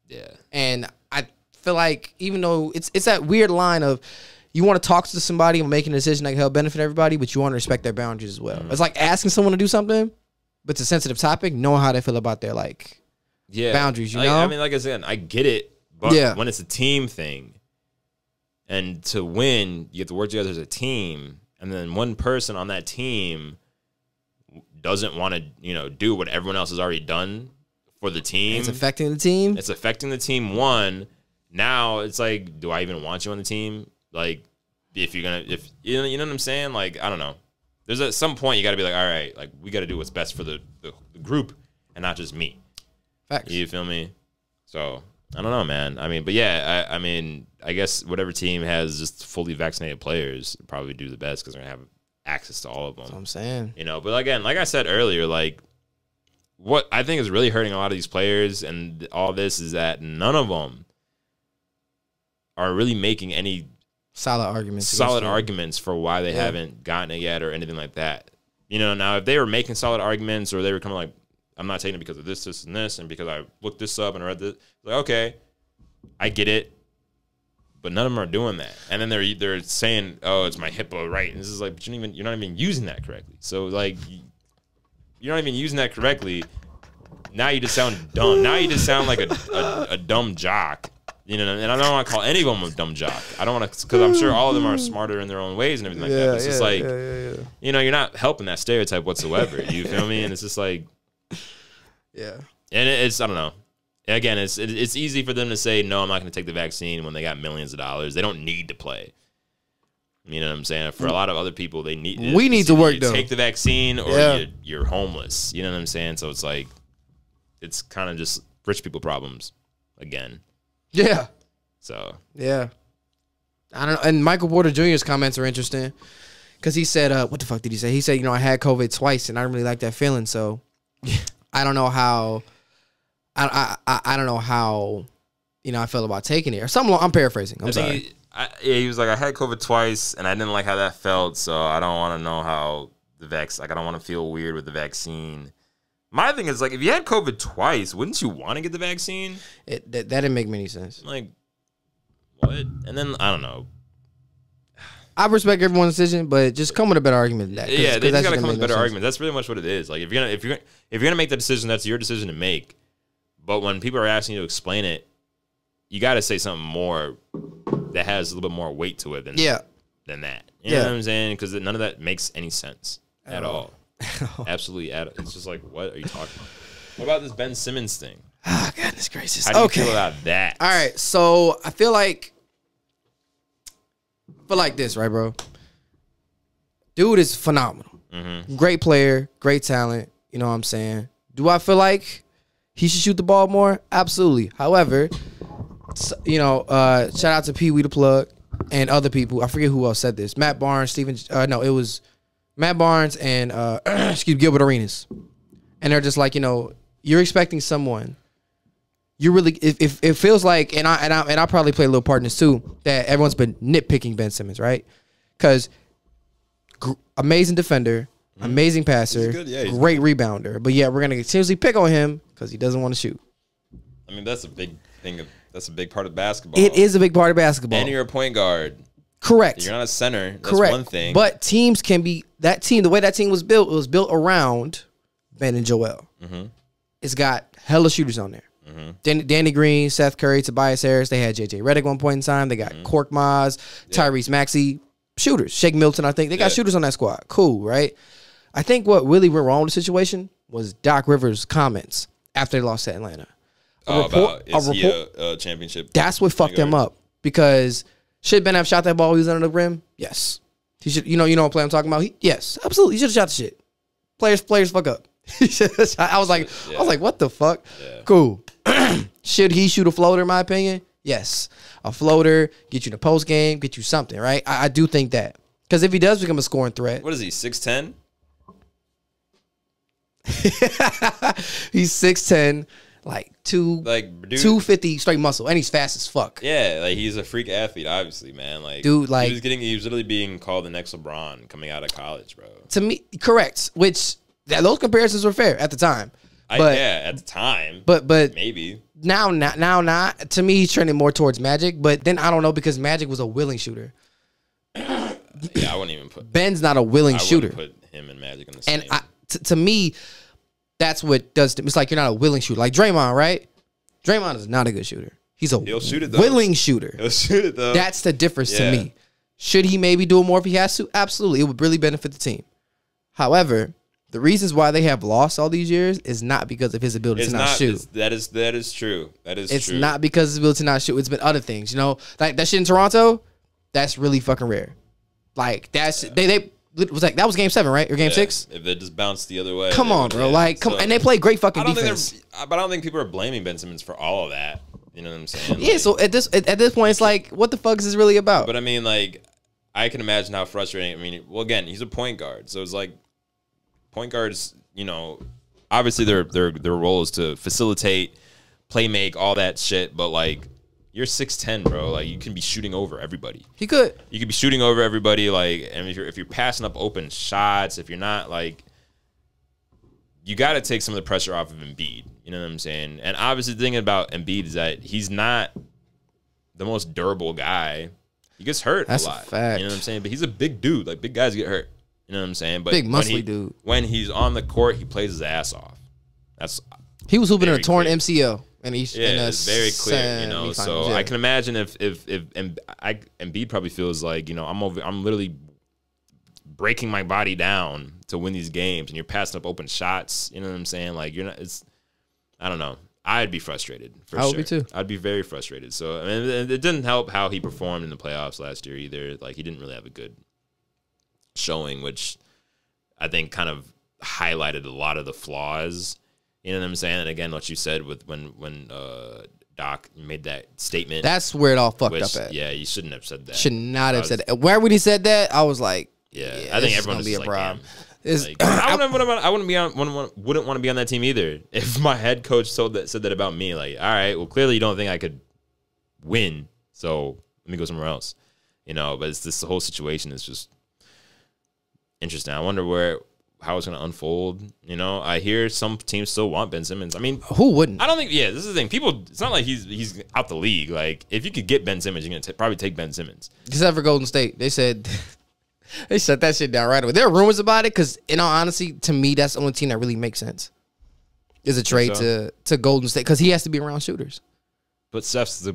Yeah. And I feel like even though it's that weird line of you want to talk to somebody and making a decision that can help benefit everybody, but you want to respect their boundaries as well. It's like asking someone to do something, but it's a sensitive topic, knowing how they feel about their boundaries, you know? I mean, like I said, I get it. But when it's a team thing, and to win, you have to work together as a team, and then one person on that team doesn't want to, do what everyone else has already done for the team. It's affecting the team. It's affecting the team. One, now it's like, do I even want you on the team? Like, if you know what I'm saying? Like, I don't know. There's at some point you got to be like, all right, like we got to do what's best for the group and not just me. Facts. You feel me? So. I don't know, man. I mean, but yeah, I mean, I guess whatever team has just fully vaccinated players probably do the best because they're going to have access to all of them. That's what I'm saying. But again, like I said earlier, like what I think is really hurting a lot of these players and all this is that none of them are really making any solid arguments for why they haven't gotten it yet or anything like that. Now if they were making solid arguments or they were coming like, I'm not taking it because of this, this, and this, and because I looked this up and read this. Like, okay, I get it, but none of them are doing that. And then they're saying, "Oh, it's my HIPAA right." And this is like, but you're not even using that correctly. So like, you're not even using that correctly. Now you just sound dumb. Now you just sound like a dumb jock. And I don't want to call any of them a dumb jock. I don't want to, because I'm sure all of them are smarter in their own ways and everything like that. But it's just like, you're not helping that stereotype whatsoever. You feel me? And it's just like. Yeah. And it's, I don't know. Again, it's easy for them to say, no, I'm not going to take the vaccine when they got millions of dollars. They don't need to play. You know what I'm saying? For a lot of other people, we need to work, though. Take the vaccine or you're homeless. You know what I'm saying? So it's like, it's kind of just rich people problems again. Yeah. So. Yeah. I don't know. And Michael Porter Jr.'s comments are interesting because he said, what the fuck did he say? He said, I had COVID twice and I don't really like that feeling. So I don't know how, I don't know how, I felt about taking it or something. I'm paraphrasing. I'm sorry. He was like, I had COVID twice and I didn't like how that felt. So I don't want to know how I don't want to feel weird with the vaccine. My thing is, like, if you had COVID twice, wouldn't you want to get the vaccine? That didn't make any sense. Like, what? And then, I don't know. I respect everyone's decision, but just come with a better argument than that. Yeah, they just got to come with better arguments. That's pretty much what it is. Like, if you're gonna make the decision, that's your decision to make. But when people are asking you to explain it, you got to say something more that has a little bit more weight to it than that. You know what I'm saying? Because none of that makes any sense at all. Absolutely. It's just like, what are you talking about? What about this Ben Simmons thing? Oh, goodness gracious. How do you feel about that? All right. So I feel like this, right, bro? Dude is phenomenal. Mm-hmm. Great player, great talent. You know what I'm saying? Do I feel like he should shoot the ball more? Absolutely. However, shout out to Pee Wee the Plug and other people. I forget who else said this. Matt Barnes, it was Matt Barnes and Gilbert Arenas. And they're just like, you're expecting someone. You really, if it feels like, and I probably play a little part in this too, that everyone's been nitpicking Ben Simmons, right? Because amazing defender, amazing passer, great rebounder, but we're gonna continuously pick on him because he doesn't want to shoot. I mean, that's a big thing. That's a big part of basketball. It is a big part of basketball. And you're a point guard. Correct. You're not a center. That's one thing. But teams can be that team. The way that team was built, it was built around Ben and Joel. Mm-hmm. It's got hella shooters on there. Mm-hmm. Danny Green, Seth Curry, Tobias Harris. They had JJ Redick one point in time. They got Cork Maz, Tyrese Maxey, shooters. Shake Milton, I think. They got shooters on that squad. Cool, right? I think what really went wrong with the situation was Doc Rivers' comments after they lost to Atlanta. A championship. That's what fucked them up. Because should Ben have shot that ball when he was under the rim? Yes. He should. You know what play I'm talking about? Yes, absolutely. He should have shot the shit. Players fuck up. I was like, what the fuck? Yeah. Cool. Should he shoot a floater, in my opinion? Yes. A floater, get you in the post game, get you something, right? I do think that. Because if he does become a scoring threat. What is he, 6'10"? He's 6'10". like dude, 250 straight muscle, and he's fast as fuck. Yeah, like he's a freak athlete, obviously, man. Like, dude, like he was literally being called the next LeBron coming out of college, bro. To me, correct. Which those comparisons were fair at the time. At the time. But maybe now not. To me, he's trending more towards Magic. But then I don't know because Magic was a willing shooter. Yeah, I wouldn't even put Ben's not a willing shooter. Put him and Magic in the same. And to me, that's what does. It's like you're not a willing shooter. Like Draymond, right? Draymond is not a good shooter. He's a willing shooter. He'll shoot it though. That's the difference to me. Should he maybe do it more if he has to? Absolutely, it would really benefit the team. However, the reasons why they have lost all these years is not because of his ability to not shoot. That is true. It's not because of his ability to not shoot. It's been other things. You know, like that shit in Toronto. That's really fucking rare. Like that's they was like that was game 7, right? Or game 6? If it just bounced the other way. Come on, bro. Like come and they play great fucking defense. But I don't think people are blaming Ben Simmons for all of that. You know what I'm saying? Yeah, so at this point it's like what the fuck is this really about? But I mean like I can imagine how frustrating. I mean, well again, he's a point guard. So it's like point guards, you know, obviously their role is to facilitate, play make, all that shit, but like you're 6'10", bro. Like you can be shooting over everybody. You could be shooting over everybody. Like, and if you're passing up open shots, if you're not like, you got to take some of the pressure off of Embiid. You know what I'm saying? And obviously, the thing about Embiid is that he's not the most durable guy. He gets hurt a lot. That's a fact. You know what I'm saying? But he's a big dude. Like big guys get hurt. You know what I'm saying? But big muscly dude. When he's on the court, he plays his ass off. He was hooping in a torn MCL. And it's very clear, you know. So I can imagine if Embiid probably feels like, you know, I'm literally breaking my body down to win these games, and you're passing up open shots. You know what I'm saying? Like you're not. I don't know. I'd be frustrated for sure. I would be too. I'd be very frustrated. So I mean, it didn't help how he performed in the playoffs last year either. Like he didn't really have a good showing, which I think kind of highlighted a lot of the flaws. You know what I'm saying? And again, what you said with when Doc made that statement. That's where it all fucked up at. Yeah, you shouldn't have said that. Should not have said that. Where when he said that, I was like, yeah I think everyone's be a problem. Like, I wouldn't want to be on that team either. If my head coach said that about me, like, all right, well, clearly you don't think I could win, so let me go somewhere else. You know, but it's this whole situation is just interesting. I wonder how it's going to unfold. You know, I hear some teams still want Ben Simmons. I mean, who wouldn't? I don't think. Yeah, this is the thing. People, it's not like he's out the league. Like, if you could get Ben Simmons, you're going to probably take Ben Simmons. Except for Golden State, they said they shut that shit down right away. There are rumors about it because, in all honesty, to me, that's the only team that really makes sense. Is a trade to Golden State because he has to be around shooters. But what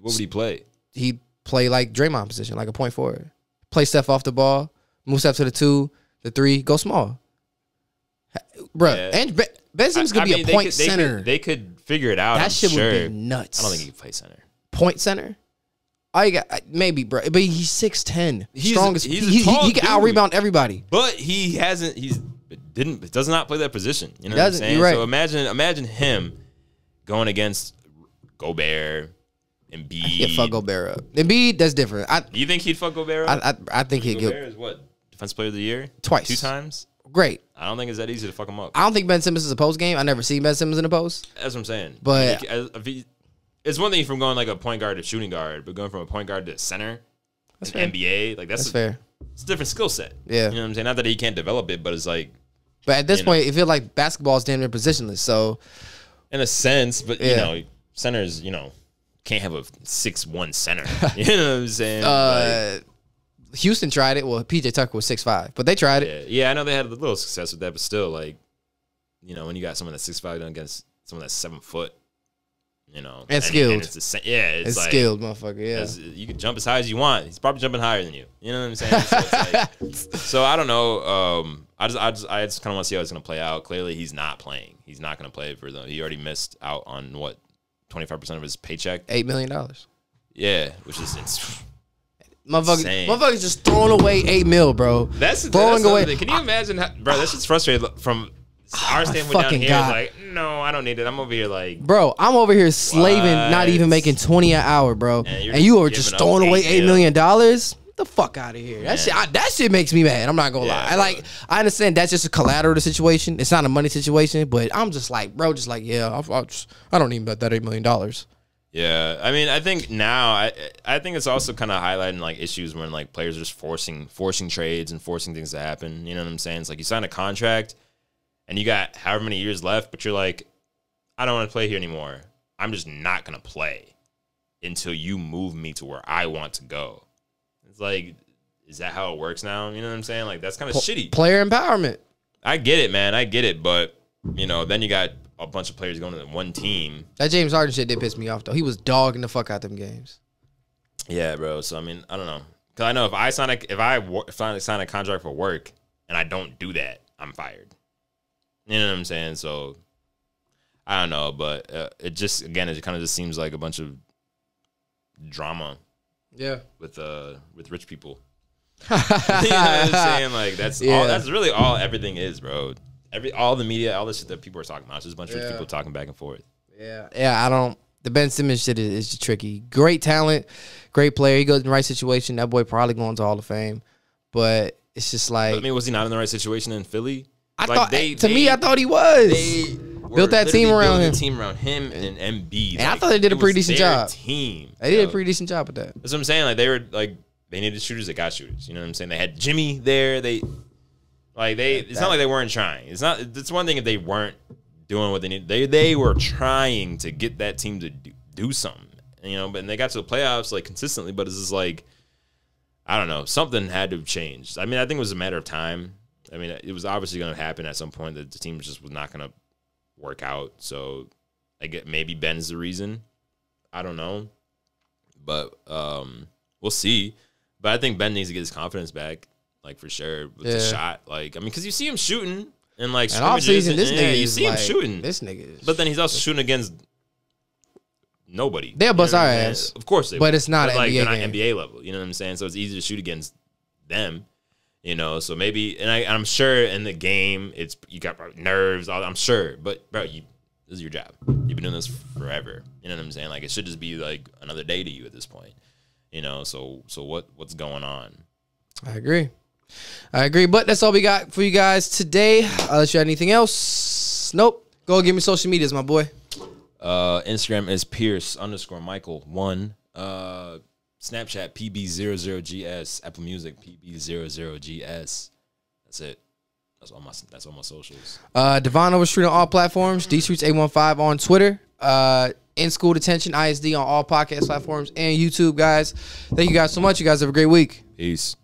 would he play? He'd play like Draymond position, like a point forward. Play Steph off the ball, move Steph to the 2. The 3, go small. Bruh, yeah. And Ben Simmons could be a point center. They could figure it out. That shit would be nuts. I don't think he could play center. Point center? All you got, maybe, bro. But he's 6'10". Strongest. He can out-rebound everybody. But he does not play that position. You know what I'm saying? You're right. So imagine him going against Gobert, Embiid. He'd fuck Gobert up. Embiid, that's different. Do you think he'd fuck Gobert up? I think he'd go. Gobert is what? Defense Player of the Year? Twice. 2 times? Great. I don't think it's that easy to fuck him up. I don't think Ben Simmons is a post game. I never seen Ben Simmons in a post. That's what I'm saying. But it's one thing from going like a point guard to shooting guard, but going from a point guard to center, that's fair. NBA, like that's fair. It's a different skill set. Yeah. You know what I'm saying? Not that he can't develop it, but it's like. But at this point, it feels like basketball is damn near positionless. So, in a sense, but you know, centers, can't have a 6'1" center. You know what I'm saying? Houston tried it. Well, PJ Tucker was 6'5", but they tried it. Yeah, I know they had a little success with that, but still, like, when you got someone that's 6'5" against someone that's 7 foot, and skilled. It's like, skilled, motherfucker. Yeah, you can jump as high as you want. He's probably jumping higher than you. You know what I'm saying? So, it's like, so I don't know. I just kind of want to see how it's going to play out. Clearly, he's not playing. He's not going to play for them. He already missed out on 25% of his paycheck. $8 million. Yeah, which is insane. Motherfuckers just throwing away $8 million, bro. That's throwing away. Can you imagine, bro? That's just frustrating from our standpoint down here. Like, no, I don't need it. I'm over here like, bro, I'm over here slaving, not even making $20 an hour, bro. And you are just throwing away $8 million. the fuck out of here. That shit makes me mad. I'm not gonna lie. I understand that's just a collateral to the situation. It's not a money situation, but I'm just like, bro, I don't even bet that $8 million. Yeah, I mean, I think now, I think it's also kind of highlighting like issues when like players are just forcing trades and forcing things to happen. You know what I'm saying? It's like you sign a contract and you got however many years left, but you're like, I don't want to play here anymore. I'm just not gonna play until you move me to where I want to go. It's like, is that how it works now? You know what I'm saying? Like, that's kind of shitty. Player empowerment. I get it, man. I get it. But, you know, then you got a bunch of players going to one team. That James Harden shit did piss me off, though. He was dogging the fuck out them games. Yeah, bro. So, I mean, I don't know. Because I know if I sign a contract for work and I don't do that, I'm fired. You know what I'm saying? So, I don't know. But it just, again, it kind of just seems like a bunch of drama. Yeah, with rich people. You know what I'm saying? Like that's really all everything is, bro. All the media, all the shit that people are talking about, it's just a bunch of rich people talking back and forth. Yeah. The Ben Simmons shit is tricky. Great talent, great player. He goes in the right situation. That boy probably going to Hall of Fame, but it's just like, I mean, was he not in the right situation in Philly? I thought he was. They built that team around him. Team around him and Embiid. And I thought they did a pretty decent job. Team. They did a pretty decent job with that. That's what I'm saying. Like they needed shooters. They got shooters. You know what I'm saying? They had Jimmy there. It's not like they weren't trying. It's one thing if they weren't doing what they need. They were trying to get that team to do something. You know, but they got to the playoffs like consistently. But it's just like, I don't know. Something had to have changed. I mean, I think it was a matter of time. I mean, it was obviously going to happen at some point that the team just was not going to work out. So I get maybe Ben's the reason. I don't know. But we'll see. But I think Ben needs to get his confidence back, like for sure, with the shot. Like, I mean, because you see him shooting and like scrimmages. You see him shooting. This nigga. But then he's also shooting against nobody. They'll bust our ass. Of course they But will. it's not like, NBA they're not game. NBA level. You know what I'm saying? So it's easy to shoot against them. You know, so maybe, and I'm sure in the game, you got nerves, I'm sure, but bro, this is your job. You've been doing this forever. You know what I'm saying? Like, it should just be like another day to you at this point. You know, so what's going on? I agree, but that's all we got for you guys today. Unless you have anything else, nope. Go give me social medias, my boy. Instagram is Pierce_Michael1. Snapchat PB00GS, Apple Music PB00GS. That's it. That's all my socials. Devonn Overstreet on all platforms. DStreets815 on Twitter. In School Detention ISD on all podcast platforms and YouTube, guys. Thank you guys so much. You guys have a great week. Peace.